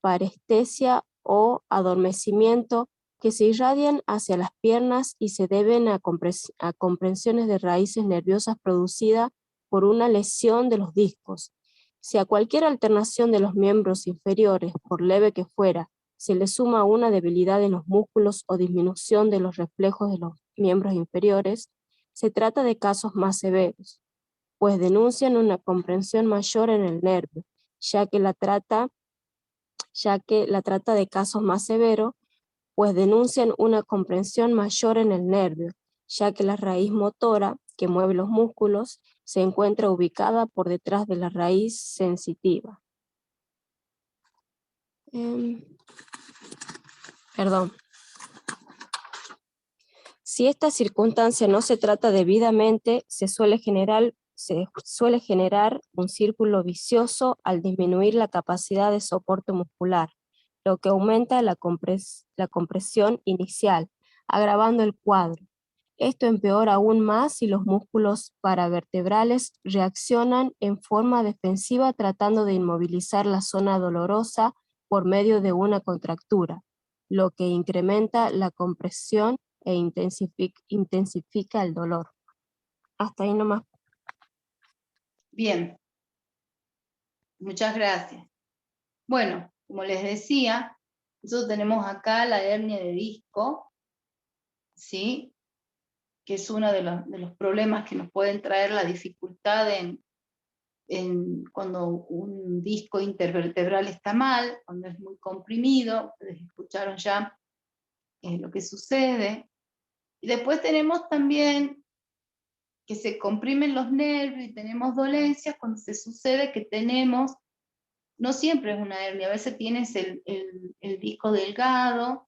parestesia o adormecimiento que se irradian hacia las piernas y se deben a comprensiones de raíces nerviosas producidas por una lesión de los discos. Si a cualquier alternación de los miembros inferiores, por leve que fuera, se le suma una debilidad en los músculos o disminución de los reflejos de los miembros inferiores, Se trata de casos más severos, pues denuncian una comprensión mayor en el nervio, ya que la trata de casos más severos, pues denuncian una comprensión mayor en el nervio, ya que la raíz motora que mueve los músculos se encuentra ubicada por detrás de la raíz sensitiva. Si esta circunstancia no se trata debidamente, se suele generar un círculo vicioso al disminuir la capacidad de soporte muscular, lo que aumenta la compresión inicial, agravando el cuadro. Esto empeora aún más si los músculos paravertebrales reaccionan en forma defensiva tratando de inmovilizar la zona dolorosa por medio de una contractura, lo que incrementa la compresión e intensifica el dolor. Hasta ahí nomás. Bien. Muchas gracias. Bueno, como les decía, nosotros tenemos acá la hernia de disco, ¿sí? Que es uno de los problemas que nos pueden traer la dificultad cuando un disco intervertebral está mal, cuando es muy comprimido. Ustedes escucharon ya lo que sucede. Y después tenemos también que se comprimen los nervios y tenemos dolencias cuando se sucede que tenemos, no siempre es una hernia, a veces tienes el disco delgado,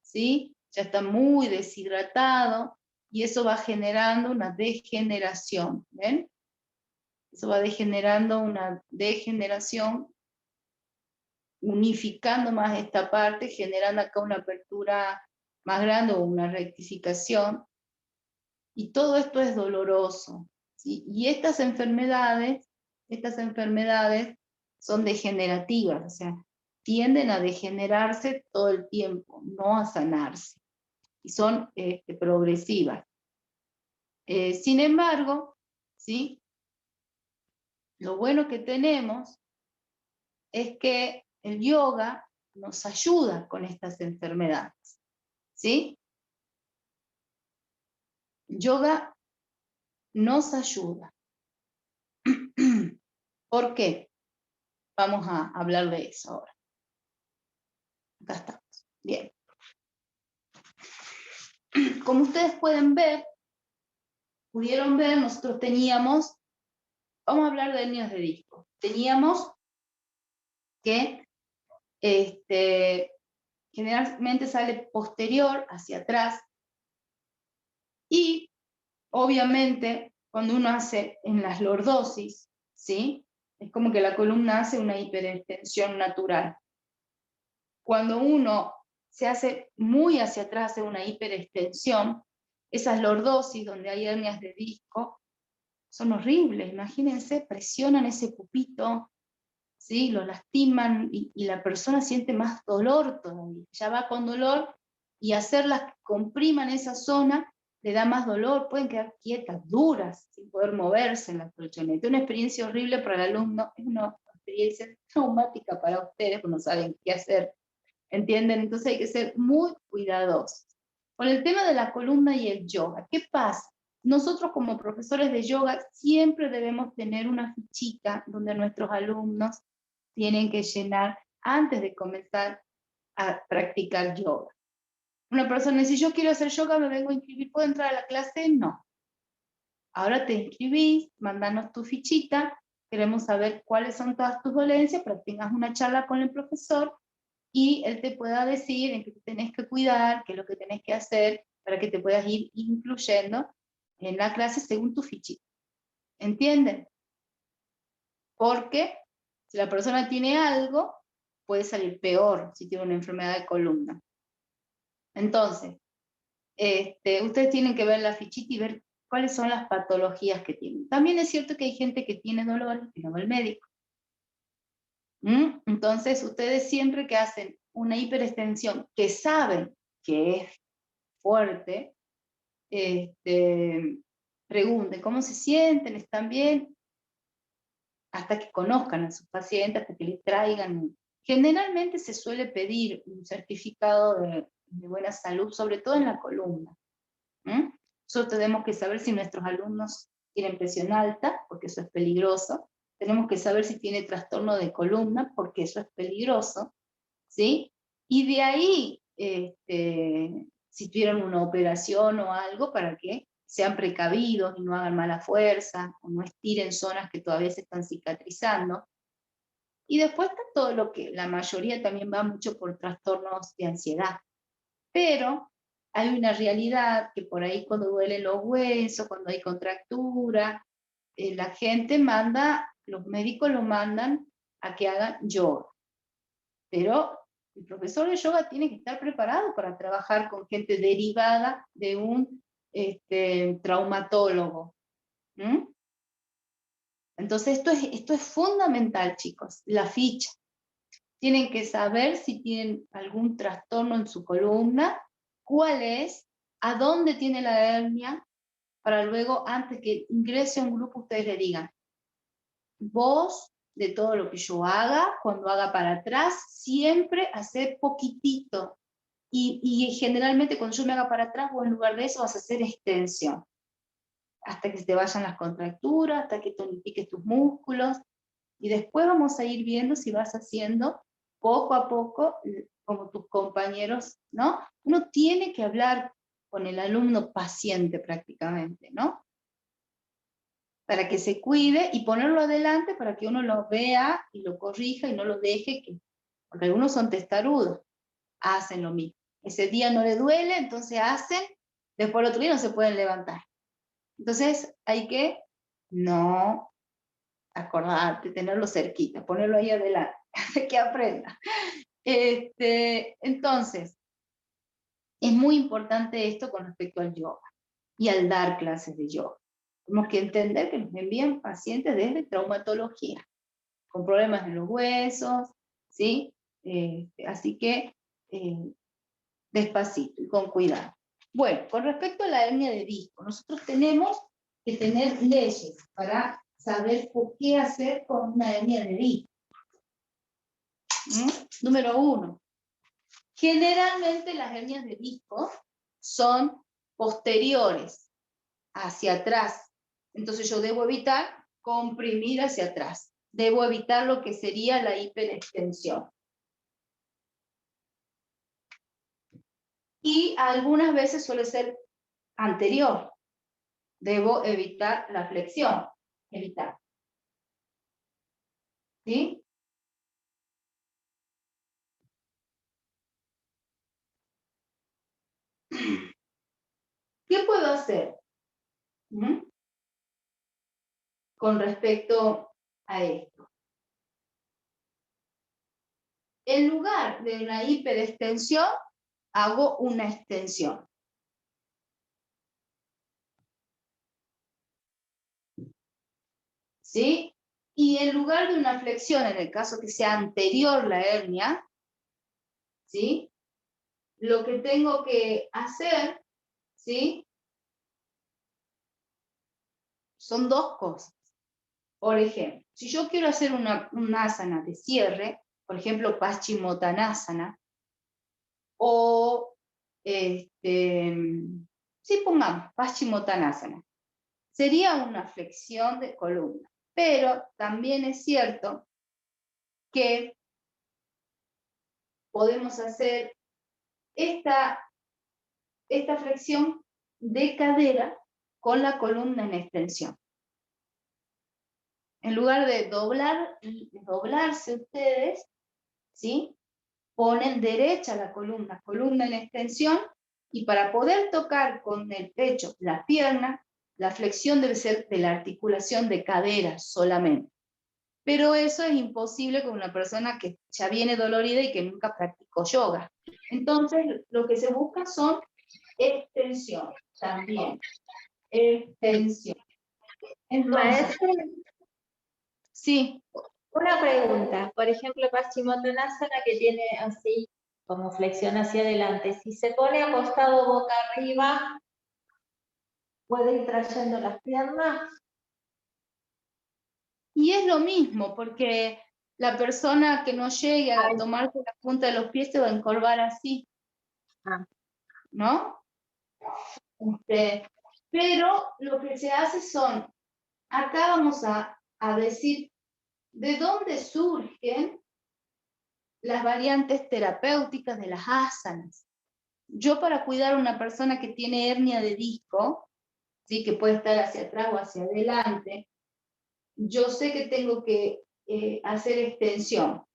¿sí? Ya está muy deshidratado, y eso va generando una degeneración, ¿ven? Eso va generando una degeneración, unificando más esta parte, generando acá una apertura más grande o una rectificación, y todo esto es doloroso, ¿sí? Y estas enfermedades son degenerativas, o sea, tienden a degenerarse todo el tiempo, no a sanarse, y son progresivas. Sin embargo, ¿sí? Lo bueno que tenemos es que el yoga nos ayuda con estas enfermedades, ¿sí? Yoga nos ayuda. ¿Por qué? Vamos a hablar de eso ahora. Acá estamos. Bien. Como ustedes pudieron ver, nosotros teníamos, vamos a hablar de hernias de disco. Teníamos que generalmente sale posterior, hacia atrás, y obviamente cuando uno hace en las lordosis, ¿sí? Es como que la columna hace una hiperextensión natural. Cuando uno se hace muy hacia atrás, hace una hiperextensión, esas lordosis donde hay hernias de disco son horribles. Imagínense, presionan ese pupito, ¿sí? Lo lastiman y la persona siente más dolor todavía. Ya va con dolor, y hacerlas que compriman esa zona le da más dolor, pueden quedar quietas, duras, sin poder moverse en la colchoneta. Una experiencia horrible para el alumno, es una experiencia traumática para ustedes, porque no saben qué hacer, ¿entienden? Entonces hay que ser muy cuidadosos. Con el tema de la columna y el yoga, ¿qué pasa? Nosotros como profesores de yoga siempre debemos tener una fichita donde nuestros alumnos tienen que llenar antes de comenzar a practicar yoga. Una persona dice, yo quiero hacer yoga, me vengo a inscribir, ¿puedo entrar a la clase? No. Ahora te inscribís, mandanos tu fichita, queremos saber cuáles son todas tus dolencias, para que tengas una charla con el profesor y él te pueda decir en qué te tenés que cuidar, qué es lo que tenés que hacer, para que te puedas ir incluyendo en la clase según tu fichita. ¿Entienden? Porque si la persona tiene algo, puede salir peor si tiene una enfermedad de columna. Entonces, ustedes tienen que ver la fichita y ver cuáles son las patologías que tienen. También es cierto que hay gente que tiene dolor y no va al médico. Entonces, ustedes siempre que hacen una hiperextensión que saben que es fuerte, pregunten cómo se sienten, están bien, hasta que conozcan a sus pacientes, hasta que les traigan. Generalmente se suele pedir un certificado de buena salud, sobre todo en la columna. Nosotros tenemos que saber si nuestros alumnos tienen presión alta, porque eso es peligroso. Tenemos que saber si tiene trastorno de columna, porque eso es peligroso, ¿sí? Y de ahí, si tuvieron una operación o algo, para que sean precavidos y no hagan mala fuerza, o no estiren zonas que todavía se están cicatrizando. Y después está todo lo que, la mayoría también va mucho por trastornos de ansiedad. Pero hay una realidad que por ahí cuando duelen los huesos, cuando hay contractura, la gente manda, los médicos lo mandan a que hagan yoga. Pero el profesor de yoga tiene que estar preparado para trabajar con gente derivada de un traumatólogo. ¿Mm? Entonces esto es fundamental, chicos, la ficha. Tienen que saber si tienen algún trastorno en su columna, cuál es, a dónde tiene la hernia, para luego, antes que ingrese a un grupo, ustedes le digan, vos, de todo lo que yo haga, cuando haga para atrás, siempre hacer poquitito. Y generalmente cuando yo me haga para atrás, vos en lugar de eso vas a hacer extensión. Hasta que se te vayan las contracturas, hasta que tonifiques tus músculos. Y después vamos a ir viendo si vas haciendo poco a poco, como tus compañeros, ¿no? Uno tiene que hablar con el alumno paciente prácticamente, ¿no? Para que se cuide y ponerlo adelante para que uno lo vea y lo corrija y no lo deje, porque algunos son testarudos, hacen lo mismo. Ese día no le duele, entonces hacen, después el otro día no se pueden levantar. Entonces hay que no acordarte, tenerlo cerquita, ponerlo ahí adelante, hace que aprenda. Entonces, es muy importante esto con respecto al yoga y al dar clases de yoga. Tenemos que entender que nos envían pacientes desde traumatología, con problemas en los huesos, ¿sí? Así que despacito y con cuidado. Bueno, con respecto a la hernia de disco, nosotros tenemos que tener leyes para saber qué hacer con una hernia de disco. Número 1. Generalmente las hernias de disco son posteriores, hacia atrás. Entonces yo debo evitar comprimir hacia atrás. Debo evitar lo que sería la hiperextensión. Y algunas veces suele ser anterior. Debo evitar la flexión. Evitar. ¿Sí? ¿Qué puedo hacer con respecto a esto? En lugar de una hiperextensión, hago una extensión. ¿Sí? Y en lugar de una flexión, en el caso que sea anterior la hernia, ¿sí? Lo que tengo que hacer, ¿sí? Son dos cosas. Por ejemplo, si yo quiero hacer una asana de cierre, por ejemplo, Paschimottanasana, o, sí, pongamos Paschimottanasana, sería una flexión de columna. Pero también es cierto que podemos hacer esta flexión de cadera con la columna en extensión. En lugar de doblarse ustedes, ¿sí? Ponen derecha la columna en extensión, y para poder tocar con el pecho la pierna, la flexión debe ser de la articulación de cadera solamente. Pero eso es imposible con una persona que ya viene dolorida y que nunca practicó yoga. Entonces, lo que se busca son extensión también. Extensión. Entonces, Maestra, sí. una pregunta. Por ejemplo, Paschimottanasana, que tiene así como flexión hacia adelante. Si se pone acostado boca arriba, ¿puede ir trayendo las piernas? Y es lo mismo, porque la persona que no llegue a tomarse la punta de los pies se va a encorvar así, ¿no? Pero lo que se hace son, acá vamos a decir de dónde surgen las variantes terapéuticas de las asanas. Yo, para cuidar a una persona que tiene hernia de disco, ¿sí?, que puede estar hacia atrás o hacia adelante, yo sé que tengo que hacer extensión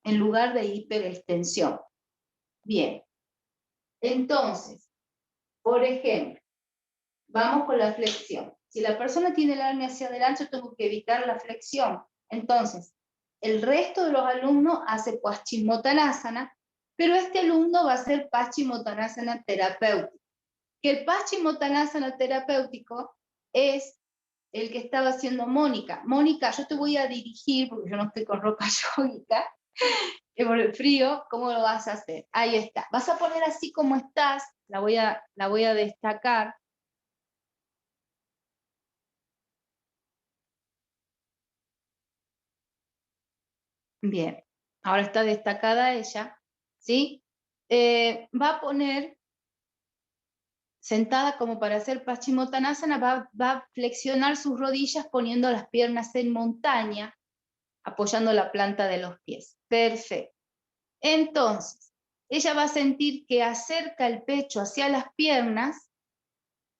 en lugar de hiperextensión. Bien, entonces, por ejemplo, vamos con la flexión. Si la persona tiene la hernia hacia adelante, yo tengo que evitar la flexión. Entonces, el resto de los alumnos hace Paschimottanasana, pero este alumno va a hacer Paschimottanasana terapéutico. Que el Paschimottanasana terapéutico es el que estaba haciendo Mónica. Mónica, yo te voy a dirigir, porque yo no estoy con ropa yógica, por el frío, ¿cómo lo vas a hacer? Ahí está. Vas a poner así como estás, la voy a destacar. Bien, ahora está destacada ella, ¿sí? Va a poner sentada como para hacer Paschimottanasana, va a flexionar sus rodillas poniendo las piernas en montaña, apoyando la planta de los pies. Perfecto. Entonces, ella va a sentir que acerca el pecho hacia las piernas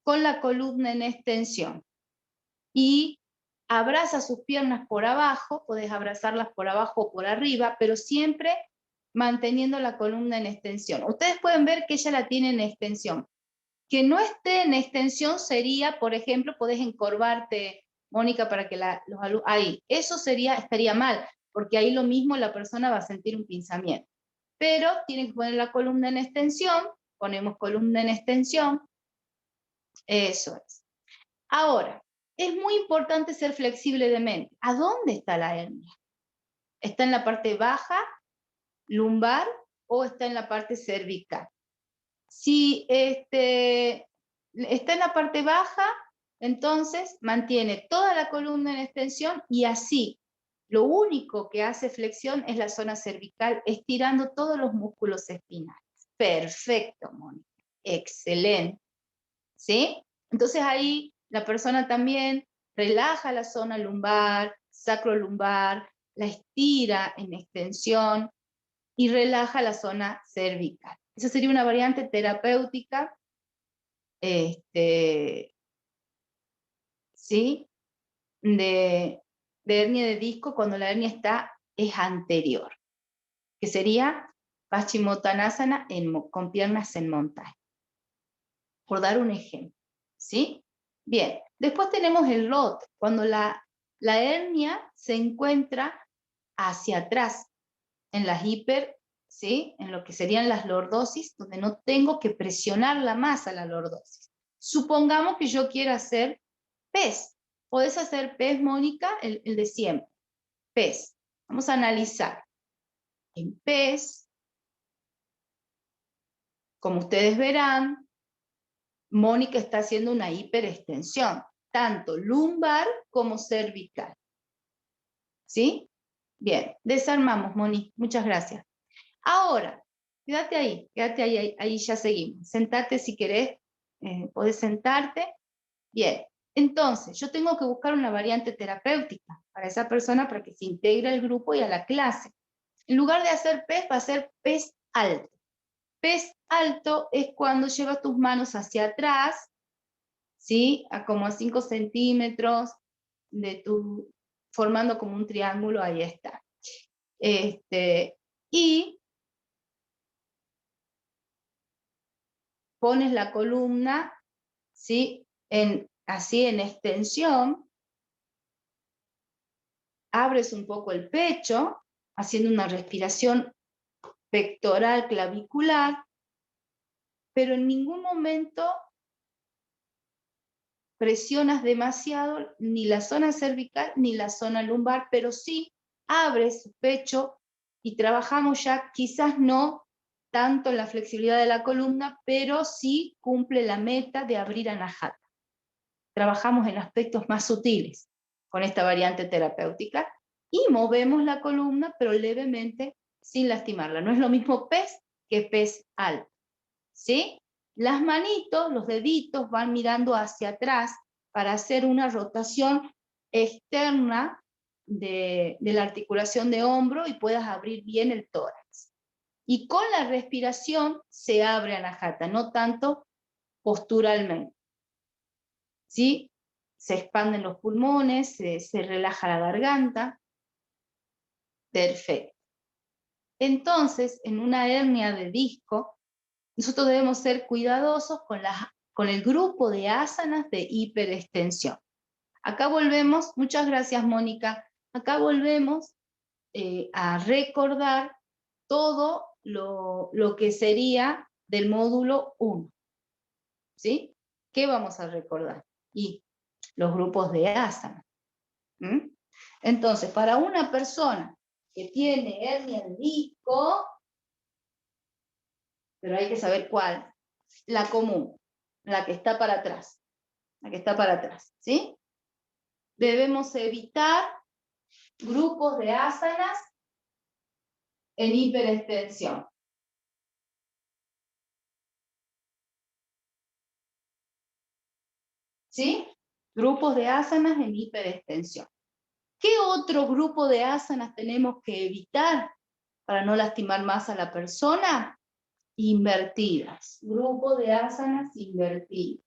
con la columna en extensión. Y abraza sus piernas por abajo, podés abrazarlas por abajo o por arriba, pero siempre manteniendo la columna en extensión. Ustedes pueden ver que ella la tiene en extensión. Que no esté en extensión sería, por ejemplo, podés encorvarte, Mónica, para que los alumnos... Ahí, eso estaría mal, porque ahí lo mismo la persona va a sentir un pinzamiento. Pero tienen que poner la columna en extensión, ponemos columna en extensión, eso es. Ahora, es muy importante ser flexible de mente. ¿A dónde está la hernia? ¿Está en la parte baja, lumbar, o está en la parte cervical? Si está en la parte baja, entonces mantiene toda la columna en extensión y así lo único que hace flexión es la zona cervical, estirando todos los músculos espinales. Perfecto, Mónica. Excelente. ¿Sí? Entonces ahí la persona también relaja la zona lumbar, sacrolumbar, la estira en extensión y relaja la zona cervical. Esa sería una variante terapéutica, ¿sí?, de hernia de disco cuando la hernia es anterior, que sería Paschimottanasana con piernas en montaña, por dar un ejemplo, ¿sí? Bien, después tenemos el ROT, cuando la hernia se encuentra hacia atrás, en las ¿sí?, en lo que serían las lordosis, donde no tengo que presionar la masa la lordosis. Supongamos que yo quiera hacer PES. Podés hacer PES, Mónica, el de siempre. PES. Vamos a analizar. En PES, como ustedes verán, Mónica está haciendo una hiperextensión, tanto lumbar como cervical. ¿Sí? Bien, desarmamos, Moni. Muchas gracias. Ahora, quédate ahí ya seguimos. Sentate si querés, podés sentarte. Bien, entonces, yo tengo que buscar una variante terapéutica para esa persona para que se integre al grupo y a la clase. En lugar de hacer PES, va a ser PES alto. PES alto es cuando llevas tus manos hacia atrás, ¿sí?, como a 5 centímetros formando como un triángulo, ahí está. Y pones la columna, ¿sí?, así en extensión, abres un poco el pecho, haciendo una respiración pectoral clavicular, pero en ningún momento presionas demasiado ni la zona cervical ni la zona lumbar, pero sí abres su pecho y trabajamos ya, quizás no tanto en la flexibilidad de la columna, pero sí cumple la meta de abrir anahata. Trabajamos en aspectos más sutiles con esta variante terapéutica y movemos la columna, pero levemente, sin lastimarla. No es lo mismo PES que PES alto, ¿sí? Las manitos, los deditos van mirando hacia atrás para hacer una rotación externa de la articulación de hombro y puedas abrir bien el tórax. Y con la respiración se abre Anahata, no tanto posturalmente. ¿Sí? Se expanden los pulmones, se relaja la garganta. Perfecto. Entonces, en una hernia de disco, nosotros debemos ser cuidadosos con el grupo de asanas de hiperextensión. Acá volvemos, muchas gracias Mónica, acá volvemos a recordar todo lo que sería del módulo 1. ¿Sí? ¿Qué vamos a recordar? Y los grupos de asana. Entonces, para una persona que tiene hernia de disco, pero hay que saber cuál, la común, la que está para atrás, ¿sí? Debemos evitar grupos de asanas en hiperextensión. ¿Sí? Grupos de asanas en hiperextensión. ¿Qué otro grupo de asanas tenemos que evitar para no lastimar más a la persona? Invertidas. Grupo de asanas invertidas.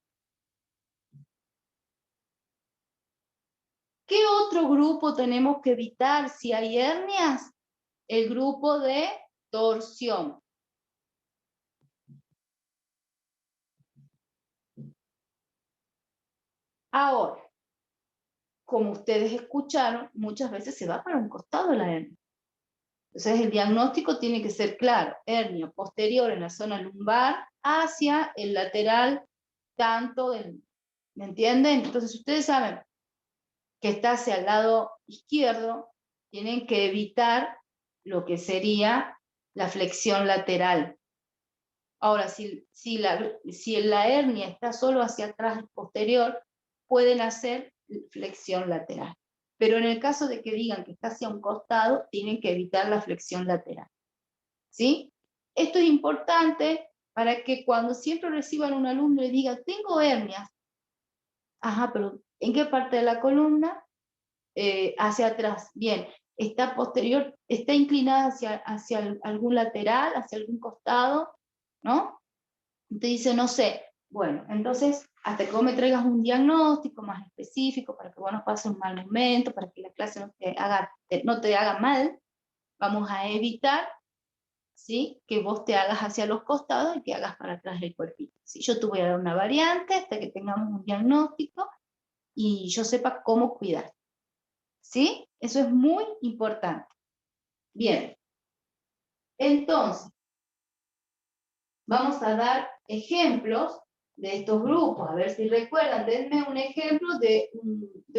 ¿Qué otro grupo tenemos que evitar si hay hernias? El grupo de torsión. Ahora, como ustedes escucharon, muchas veces se va para un costado la hernia. Entonces el diagnóstico tiene que ser claro, hernia posterior en la zona lumbar hacia el lateral tanto del, ¿me entienden? Entonces ustedes saben que está hacia el lado izquierdo, tienen que evitar lo que sería la flexión lateral. Ahora, si la hernia está solo hacia atrás posterior, pueden hacer flexión lateral. Pero en el caso de que digan que está hacia un costado, tienen que evitar la flexión lateral. ¿Sí? Esto es importante para que cuando siempre reciban un alumno y diga, tengo hernias. Ajá, pero ¿en qué parte de la columna? Hacia atrás. Bien, está posterior, está inclinada hacia algún lateral, hacia algún costado, ¿no? Te dice, no sé. Bueno, entonces, hasta que vos me traigas un diagnóstico más específico para que vos no pases un mal momento, para que la clase no te haga mal, vamos a evitar, ¿sí?, que vos te hagas hacia los costados y que hagas para atrás del cuerpito. ¿Sí? Yo te voy a dar una variante hasta que tengamos un diagnóstico y yo sepa cómo cuidar. ¿Sí? Eso es muy importante. Bien. Entonces, vamos a dar ejemplos de estos grupos. A ver si recuerdan. Denme un ejemplo de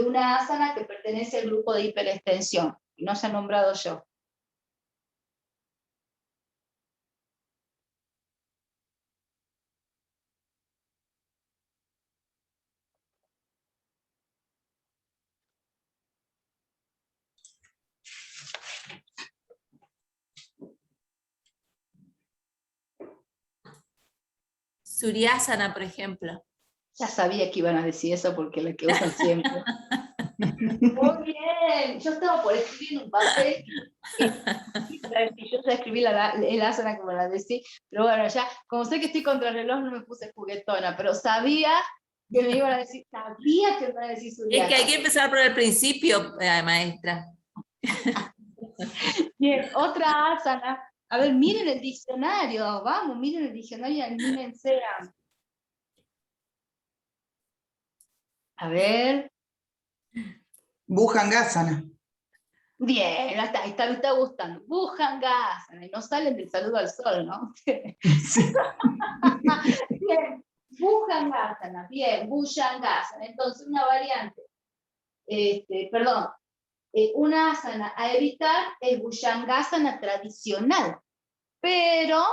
una asana que pertenece al grupo de hiperextensión. Y no se ha nombrado yo. Suryasana, por ejemplo. Ya sabía que iban a decir eso porque es la que usan siempre. Muy bien. Yo estaba por escribir un papel. Yo ya escribí el asana como la decía. Pero bueno, ya, como sé que estoy contra el reloj, no me puse juguetona. Pero sabía que me iban a decir, sabía que me iban a decir Suryasana. Es que hay que empezar por el principio, maestra. Bien, otra asana. A ver, miren el diccionario, vamos, miren el diccionario y anímense a ver. Bhujangasana. Bien, me está gustando. Bhujangasana, y no salen del saludo al sol, ¿no? Sí. Bien, Bhujangasana, bien, Bhujangasana. Entonces, una variante, una asana a evitar es Bhujangasana tradicional, pero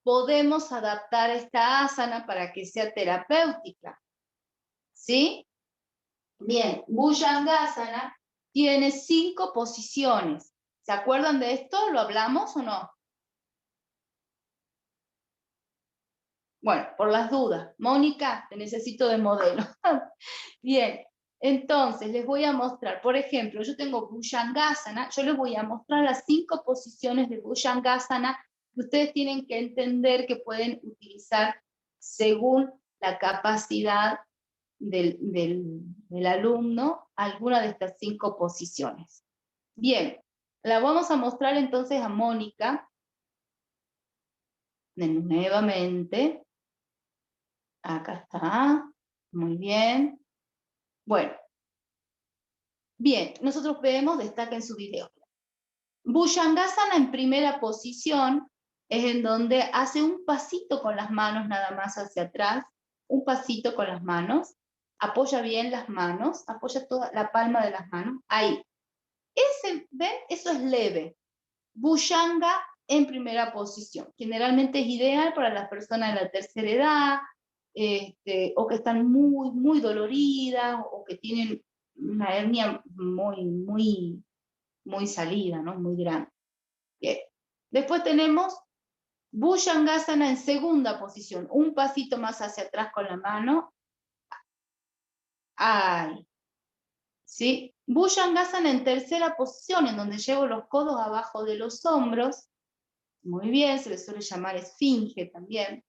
podemos adaptar esta asana para que sea terapéutica. ¿Sí? Bien, Bhujangasana tiene 5 posiciones. ¿Se acuerdan de esto? ¿Lo hablamos o no? Bueno, por las dudas. Mónica, te necesito de modelo. Bien, entonces les voy a mostrar, por ejemplo, yo tengo Bhujangasana, yo les voy a mostrar las 5 posiciones de Bhujangasana que ustedes tienen que entender que pueden utilizar según la capacidad del alumno, alguna de estas 5 posiciones. Bien, la vamos a mostrar entonces a Mónica, nuevamente. Acá está, muy bien. Bueno, bien, nosotros vemos, destaca en su video. Bhujangasana en primera posición es en donde hace un pasito con las manos nada más hacia atrás, un pasito con las manos, apoya bien las manos, apoya toda la palma de las manos, ahí. ¿Ven? Eso es leve. Bhujanga en primera posición. Generalmente es ideal para las personas de la tercera edad, o que están muy, muy doloridas, o que tienen una hernia muy salida, ¿no? Muy grande. Bien. Después tenemos Bhujangasana en segunda posición, un pasito más hacia atrás con la mano. Ahí. ¿Sí? Bhujangasana en tercera posición, en donde llevo los codos abajo de los hombros. Muy bien, se le suele llamar esfinge también.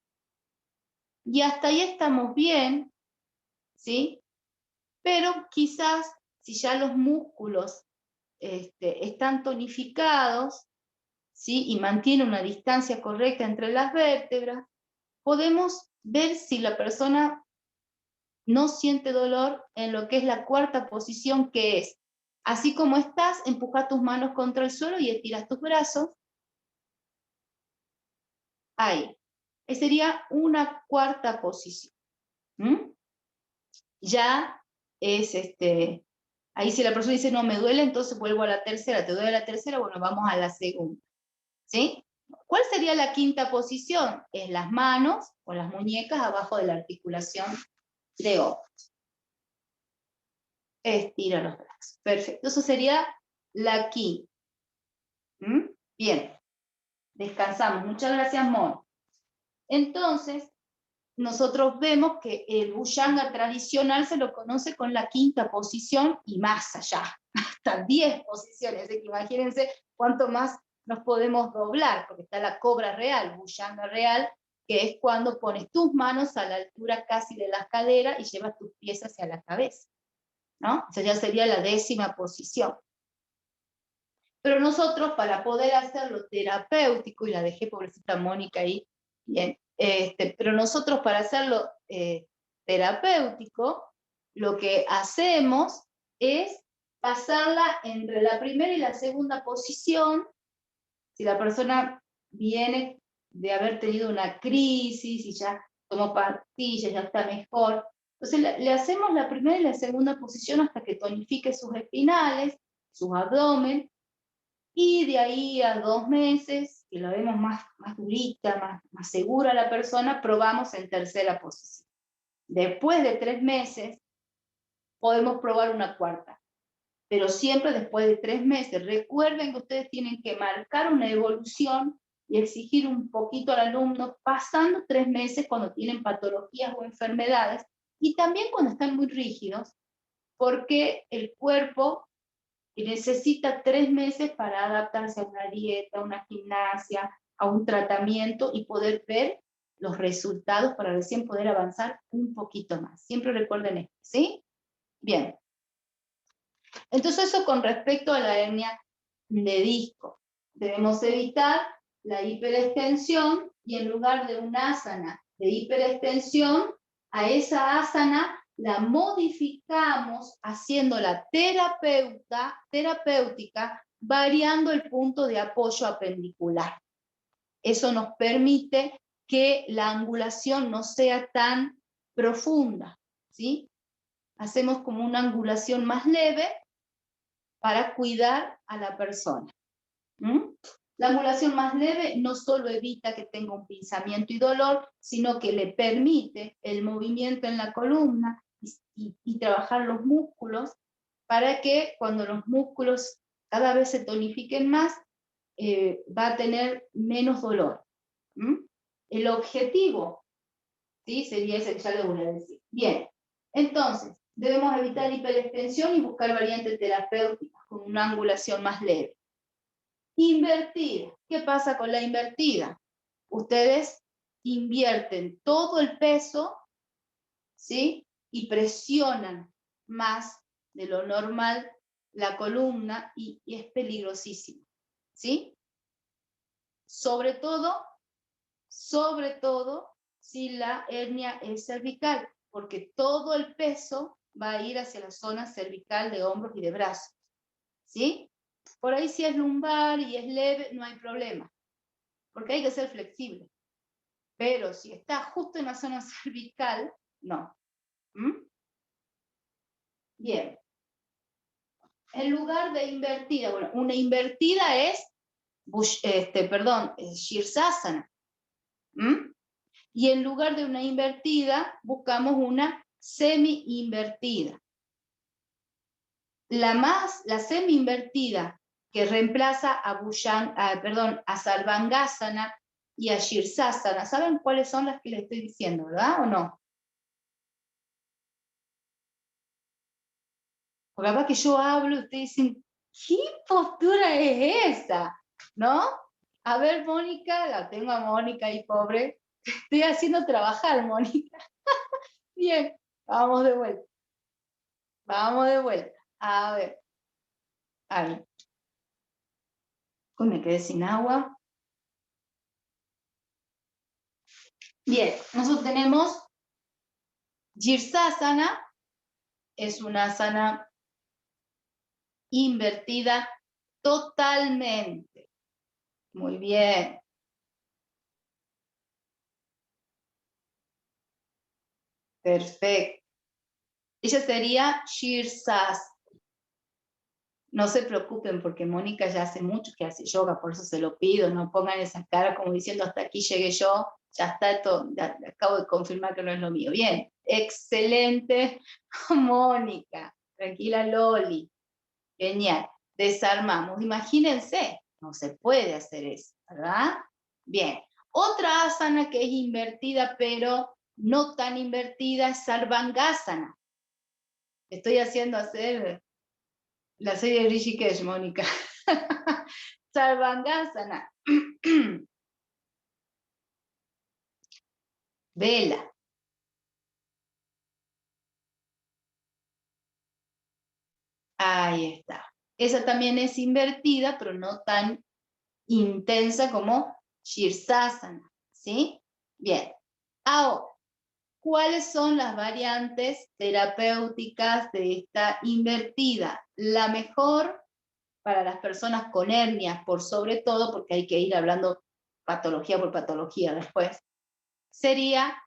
Y hasta ahí estamos bien, ¿sí? Pero quizás si ya los músculos están tonificados, ¿sí? Y mantiene una distancia correcta entre las vértebras, podemos ver si la persona no siente dolor en lo que es la cuarta posición, que es, así como estás, empuja tus manos contra el suelo y estiras tus brazos. Ahí. Esa sería una cuarta posición. Ya es ahí si la persona dice no me duele, entonces vuelvo a la tercera. ¿Te duele la tercera? Bueno, vamos a la segunda. ¿Sí? ¿Cuál sería la quinta posición? Es las manos o las muñecas abajo de la articulación de hombros. Estira los brazos. Perfecto. Eso sería la quinta. Bien. Descansamos. Muchas gracias, Mon. Entonces, nosotros vemos que el Bhujanga tradicional se lo conoce con la quinta posición y más allá, hasta 10 posiciones. Así que imagínense cuánto más nos podemos doblar, porque está la cobra real, Bhujanga real, que es cuando pones tus manos a la altura casi de las caderas y llevas tus pies hacia la cabeza, ¿no? Esa ya sería la 10ª posición. Pero nosotros, para poder hacerlo terapéutico, y la dejé pobrecita Mónica ahí, bien, pero nosotros para hacerlo terapéutico, lo que hacemos es pasarla entre la primera y la segunda posición. Si la persona viene de haber tenido una crisis y ya tomó pastillas, ya está mejor, entonces le hacemos la primera y la segunda posición hasta que tonifique sus espinales, sus abdomen, y de ahí a 2 meses, que la vemos más durita, más segura la persona, probamos en tercera posición. Después de 3 meses, podemos probar una cuarta, pero siempre después de 3 meses. Recuerden que ustedes tienen que marcar una evolución y exigir un poquito al alumno, pasando 3 meses cuando tienen patologías o enfermedades, y también cuando están muy rígidos, porque el cuerpo y necesita 3 meses para adaptarse a una dieta, a una gimnasia, a un tratamiento y poder ver los resultados para recién poder avanzar un poquito más. Siempre recuerden esto, ¿sí? Bien. Entonces eso con respecto a la hernia de disco. Debemos evitar la hiperextensión y en lugar de una asana de hiperextensión, a esa asana la modificamos haciéndola terapéutica, variando el punto de apoyo apendicular. Eso nos permite que la angulación no sea tan profunda, ¿sí? Hacemos como una angulación más leve para cuidar a la persona. La angulación más leve no solo evita que tenga un pinzamiento y dolor, sino que le permite el movimiento en la columna y trabajar los músculos para que cuando los músculos cada vez se tonifiquen más, va a tener menos dolor. El objetivo ¿sí? Sería ese que ya le voy a decir. Bien, entonces, debemos evitar hiperextensión y buscar variantes terapéuticas con una angulación más leve. Invertida. ¿Qué pasa con la invertida? Ustedes invierten todo el peso, ¿sí? Y presionan más de lo normal la columna y es peligrosísimo, ¿sí? Sobre todo si la hernia es cervical, porque todo el peso va a ir hacia la zona cervical de hombros y de brazos, ¿sí? Por ahí si es lumbar y es leve, no hay problema, porque hay que ser flexible. Pero si está justo en la zona cervical, no. ¿Mm? Bien. En lugar de invertida, bueno, una invertida es, Shirsasana. ¿Mm? Y en lugar de una invertida, buscamos una semi-invertida. La semi-invertida que reemplaza a Sarvangasana y a Shirsasana. ¿Saben cuáles son las que les estoy diciendo, verdad o no? Porque capaz que yo hablo y ustedes dicen, ¿qué postura es esa? ¿No? A ver, Mónica, la tengo a Mónica ahí, pobre. Estoy haciendo trabajar, Mónica. Bien, vamos de vuelta. Vamos de vuelta. A ver. Ahí. Uy, me quedé sin agua. Bien, nosotros tenemos Shirsasana, es una asana invertida totalmente. Muy bien. Perfecto. Ella sería Shirsasana. No se preocupen porque Mónica ya hace mucho que hace yoga, por eso se lo pido, no pongan esa cara como diciendo hasta aquí llegué yo, ya está todo, ya acabo de confirmar que no es lo mío. Bien, excelente Mónica, tranquila Loli, genial, desarmamos, imagínense, no se puede hacer eso, ¿verdad? Bien, otra asana que es invertida pero no tan invertida es Sarvangasana. Estoy haciendo hacer la serie de Rishikesh, Mónica. Sarvangasana. Vela. Ahí está. Esa también es invertida, pero no tan intensa como Shirsasana. ¿Sí? Bien. Ahora, ¿cuáles son las variantes terapéuticas de esta invertida? La mejor para las personas con hernias, por sobre todo, porque hay que ir hablando patología por patología después, sería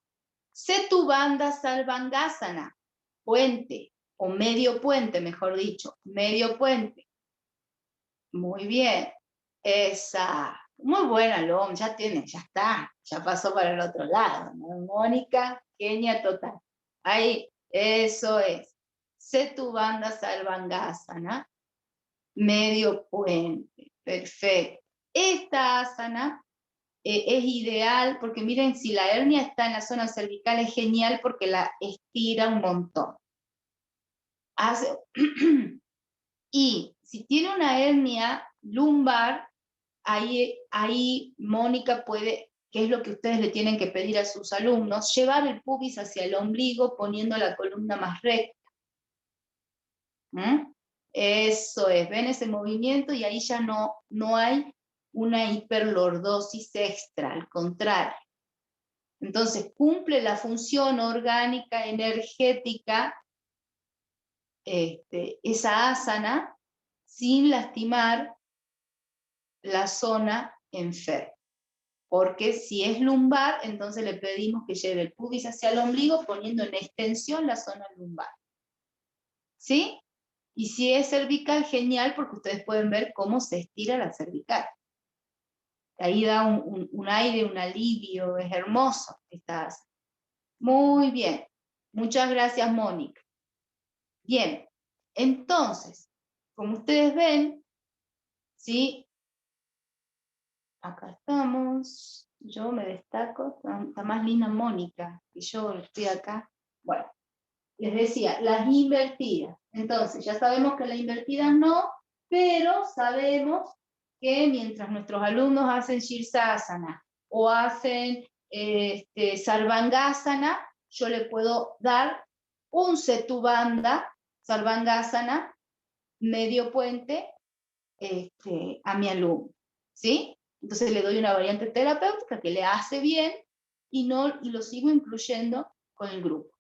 Setubandha Sarvangasana, puente, o medio puente, mejor dicho, medio puente. Muy bien, esa, muy buena, Lom, ya tiene, ya está, ya pasó para el otro lado, ¿no? Mónica, genia total. Ahí, eso es. Setubandha Sarvangasana, medio puente, perfecto. Esta asana es ideal porque miren, si la hernia está en la zona cervical es genial porque la estira un montón. Y si tiene una hernia lumbar, ahí Mónica puede, que es lo que ustedes le tienen que pedir a sus alumnos, llevar el pubis hacia el ombligo poniendo la columna más recta. ¿Mm? Eso es, ven ese movimiento y ahí ya no hay una hiperlordosis extra, al contrario. Entonces cumple la función orgánica, energética, esa asana, sin lastimar la zona enferma. Porque si es lumbar, entonces le pedimos que lleve el pubis hacia el ombligo poniendo en extensión la zona lumbar. ¿Sí? Y si es cervical, genial, porque ustedes pueden ver cómo se estira la cervical. Ahí da un aire, un alivio, es hermoso esta asana. Muy bien. Muchas gracias, Mónica. Bien, entonces, como ustedes ven, ¿sí? Acá estamos. Yo me destaco, está más linda Mónica, que yo estoy acá. Bueno, les decía, las invertidas. Entonces, ya sabemos que las invertidas no, pero sabemos que mientras nuestros alumnos hacen Shirsasana o hacen Sarvangasana, yo le puedo dar un Setubandha, Sarvangasana, medio puente, a mi alumno, ¿sí? Entonces le doy una variante terapéutica que le hace bien y lo sigo incluyendo con el grupo.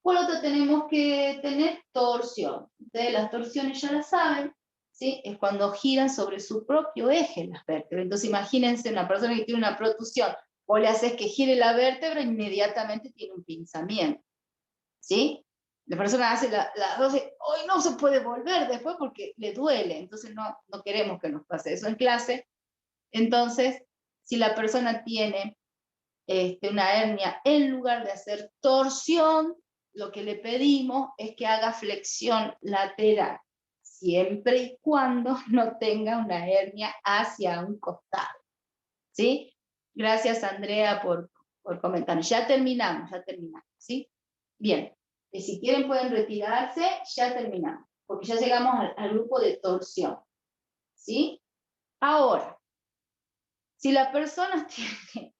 Por otro, tenemos que tener torsión. Ustedes las torsiones ya las saben, ¿sí? Es cuando giran sobre su propio eje las vértebras. Entonces imagínense una persona que tiene una protusión, o le haces que gire la vértebra, inmediatamente tiene un pinzamiento, ¿sí? La persona hace la 12, hoy no se puede volver después porque le duele, entonces no queremos que nos pase eso en clase. Entonces, si la persona tiene una hernia, en lugar de hacer torsión, lo que le pedimos es que haga flexión lateral, siempre y cuando no tenga una hernia hacia un costado, ¿sí? Gracias, Andrea, por comentar. Ya terminamos, ¿sí? Bien, si quieren pueden retirarse, ya terminamos, porque ya llegamos al grupo de torsión, ¿sí? Ahora, si la persona tiene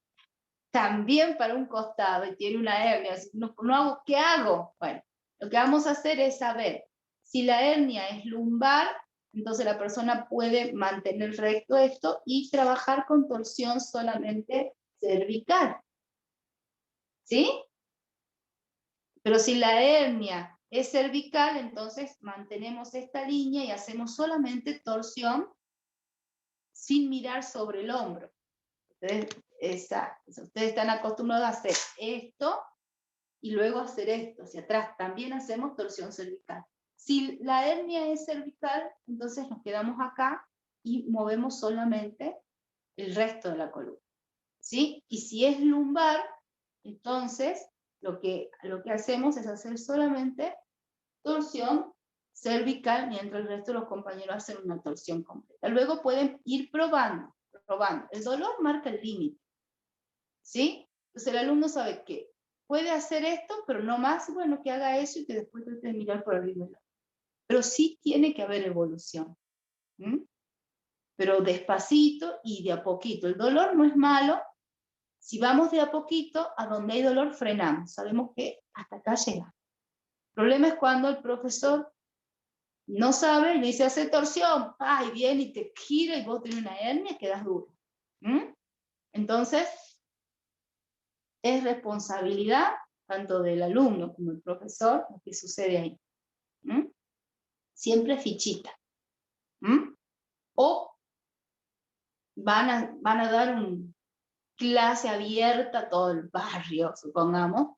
también para un costado y tiene una hernia, no hago, ¿qué hago? Bueno, lo que vamos a hacer es saber si la hernia es lumbar, entonces la persona puede mantener recto esto y trabajar con torsión solamente cervical, ¿sí? Pero si la hernia es cervical, entonces mantenemos esta línea y hacemos solamente torsión sin mirar sobre el hombro. Ustedes están acostumbrados a hacer esto y luego hacer esto hacia atrás. También hacemos torsión cervical. Si la hernia es cervical, entonces nos quedamos acá y movemos solamente el resto de la columna, ¿sí? Y si es lumbar, entonces lo que hacemos es hacer solamente torsión cervical, mientras el resto de los compañeros hacen una torsión completa. Luego pueden ir probando. El dolor marca el límite, ¿sí? Entonces el alumno sabe que puede hacer esto, pero no más, bueno, que haga eso y que después trate de mirar por arriba. Pero sí tiene que haber evolución. Pero despacito y de a poquito. El dolor no es malo. Si vamos de a poquito, a donde hay dolor frenamos. Sabemos que hasta acá llega. El problema es cuando el profesor no sabe, le dice, hace torsión, y viene y te gira y vos tenés una hernia, quedas duro. Entonces, es responsabilidad tanto del alumno como del profesor lo que sucede ahí. Siempre fichita. O van a dar una clase abierta a todo el barrio, supongamos,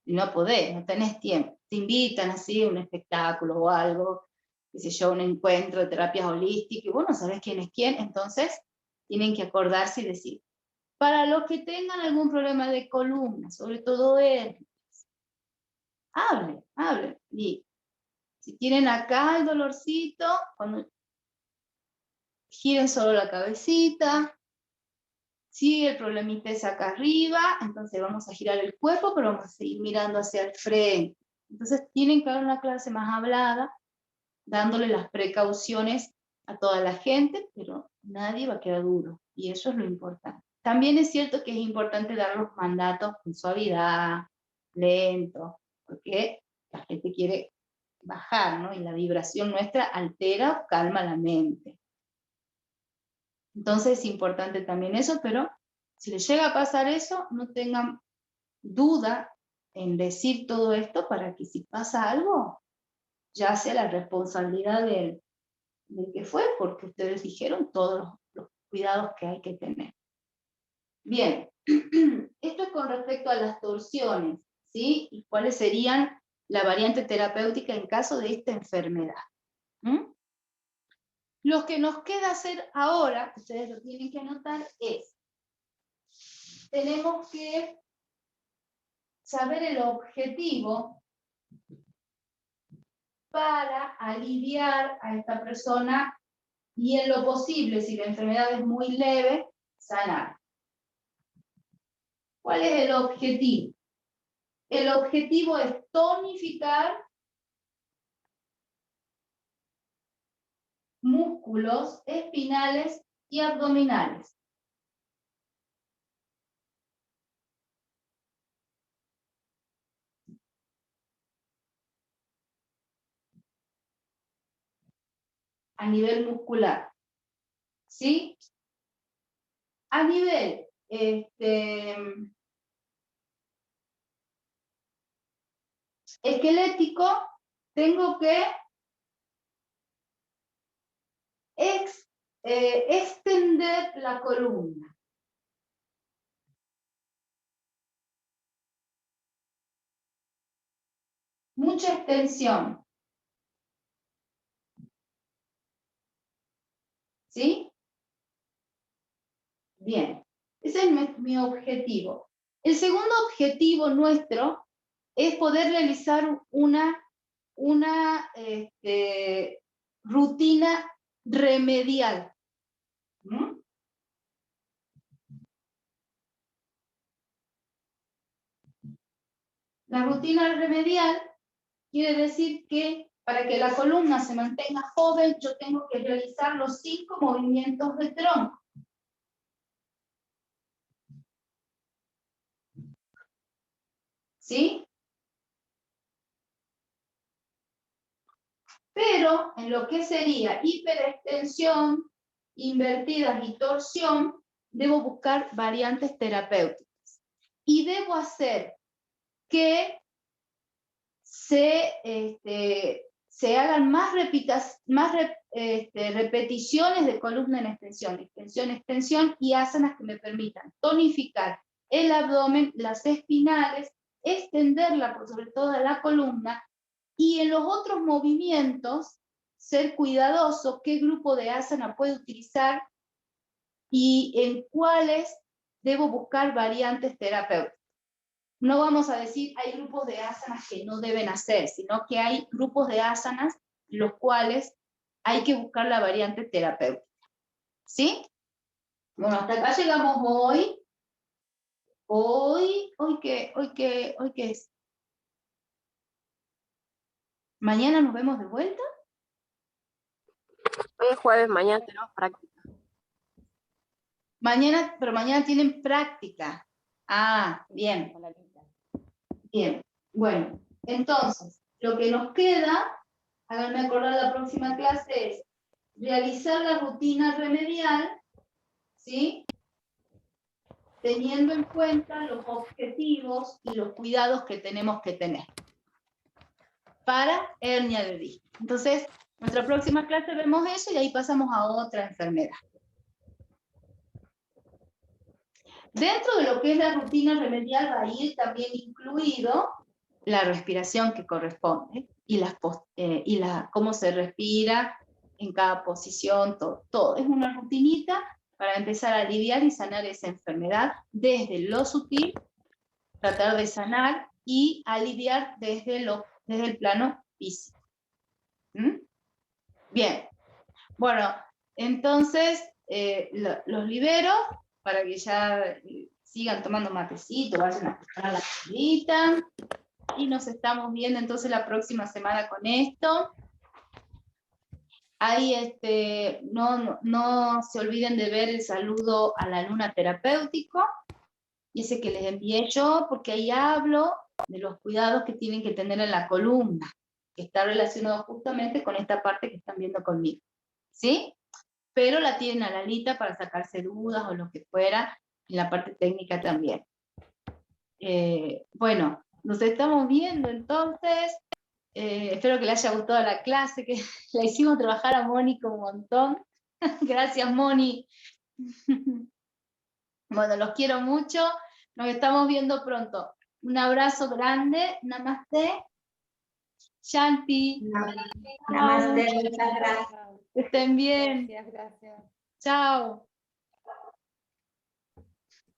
y no podés, no tenés tiempo. Te invitan así a un espectáculo o algo, qué sé yo, un encuentro de terapias holísticas, y vos no sabés quién es quién, entonces tienen que acordarse y decir, para los que tengan algún problema de columna, sobre todo hernias, hablen. Y si tienen acá el dolorcito, cuando giren solo la cabecita. Si el problemita es acá arriba, entonces vamos a girar el cuerpo, pero vamos a seguir mirando hacia el frente. Entonces tienen que haber una clase más hablada, dándole las precauciones a toda la gente, pero nadie va a quedar duro, y eso es lo importante. También es cierto que es importante dar los mandatos con suavidad, lento, porque la gente quiere bajar, ¿no? Y la vibración nuestra altera, calma la mente. Entonces es importante también eso, pero si les llega a pasar eso, no tengan duda en decir todo esto para que si pasa algo, ya sea la responsabilidad del que fue, porque ustedes dijeron todos los cuidados que hay que tener. Bien, esto es con respecto a las torsiones, ¿sí? Y cuáles serían la variante terapéutica en caso de esta enfermedad. Lo que nos queda hacer ahora, ustedes lo tienen que anotar, es, tenemos que saber el objetivo para aliviar a esta persona y en lo posible, si la enfermedad es muy leve, sanar. ¿Cuál es el objetivo? El objetivo es tonificar músculos espinales y abdominales. A nivel muscular. ¿Sí? A nivel esquelético, tengo que extender la columna. Mucha extensión. ¿Sí? Bien. Ese es mi objetivo. El segundo objetivo nuestro es poder realizar una rutina remedial. ¿Mm? La rutina remedial quiere decir que para que la columna se mantenga joven, yo tengo que realizar los 5 movimientos del tronco. ¿Sí? Pero en lo que sería hiperextensión, invertidas y torsión, debo buscar variantes terapéuticas. Y debo hacer que se hagan más repeticiones de columna en extensión, extensión, extensión, y asanas que me permitan tonificar el abdomen, las espinales, extenderla por sobre todo la columna, y en los otros movimientos ser cuidadoso qué grupo de asana puedo utilizar y en cuáles debo buscar variantes terapéuticas. No vamos a decir hay grupos de asanas que no deben hacer, sino que hay grupos de asanas los cuales hay que buscar la variante terapéutica. ¿Sí? Bueno, hasta acá llegamos hoy. Hoy qué es. ¿Mañana nos vemos de vuelta? Hoy es jueves, mañana tenemos práctica. Mañana, pero mañana tienen práctica. Ah, bien. Bien. Bueno, entonces, lo que nos queda, háganme acordar la próxima clase, es realizar la rutina remedial, ¿sí? Teniendo en cuenta los objetivos y los cuidados que tenemos que tener para hernia de disco. Entonces, nuestra próxima clase vemos eso y ahí pasamos a otra enfermedad. Dentro de lo que es la rutina remedial va a ir también incluido la respiración que corresponde y cómo se respira en cada posición, todo. Es una rutinita para empezar a aliviar y sanar esa enfermedad desde lo sutil, tratar de sanar y aliviar desde el plano físico. ¿Mm? Bien. Bueno, entonces los libero para que ya sigan tomando matecito, vayan a preparar la comidita. Y nos estamos viendo entonces la próxima semana con esto. Ahí no se olviden de ver el saludo a la luna terapéutico, ese que les envié yo, porque ahí hablo de los cuidados que tienen que tener en la columna, que está relacionado justamente con esta parte que están viendo conmigo. ¿Sí? Pero la tienen a la lista para sacarse dudas o lo que fuera, en la parte técnica también. Bueno, nos estamos viendo entonces. Espero que le haya gustado la clase, que la hicimos trabajar a Mónica un montón. Gracias, Moni. Bueno, los quiero mucho. Nos estamos viendo pronto. Un abrazo grande. Namaste. Shanti. Namaste, muchas gracias. Que estén bien. Gracias. Chao.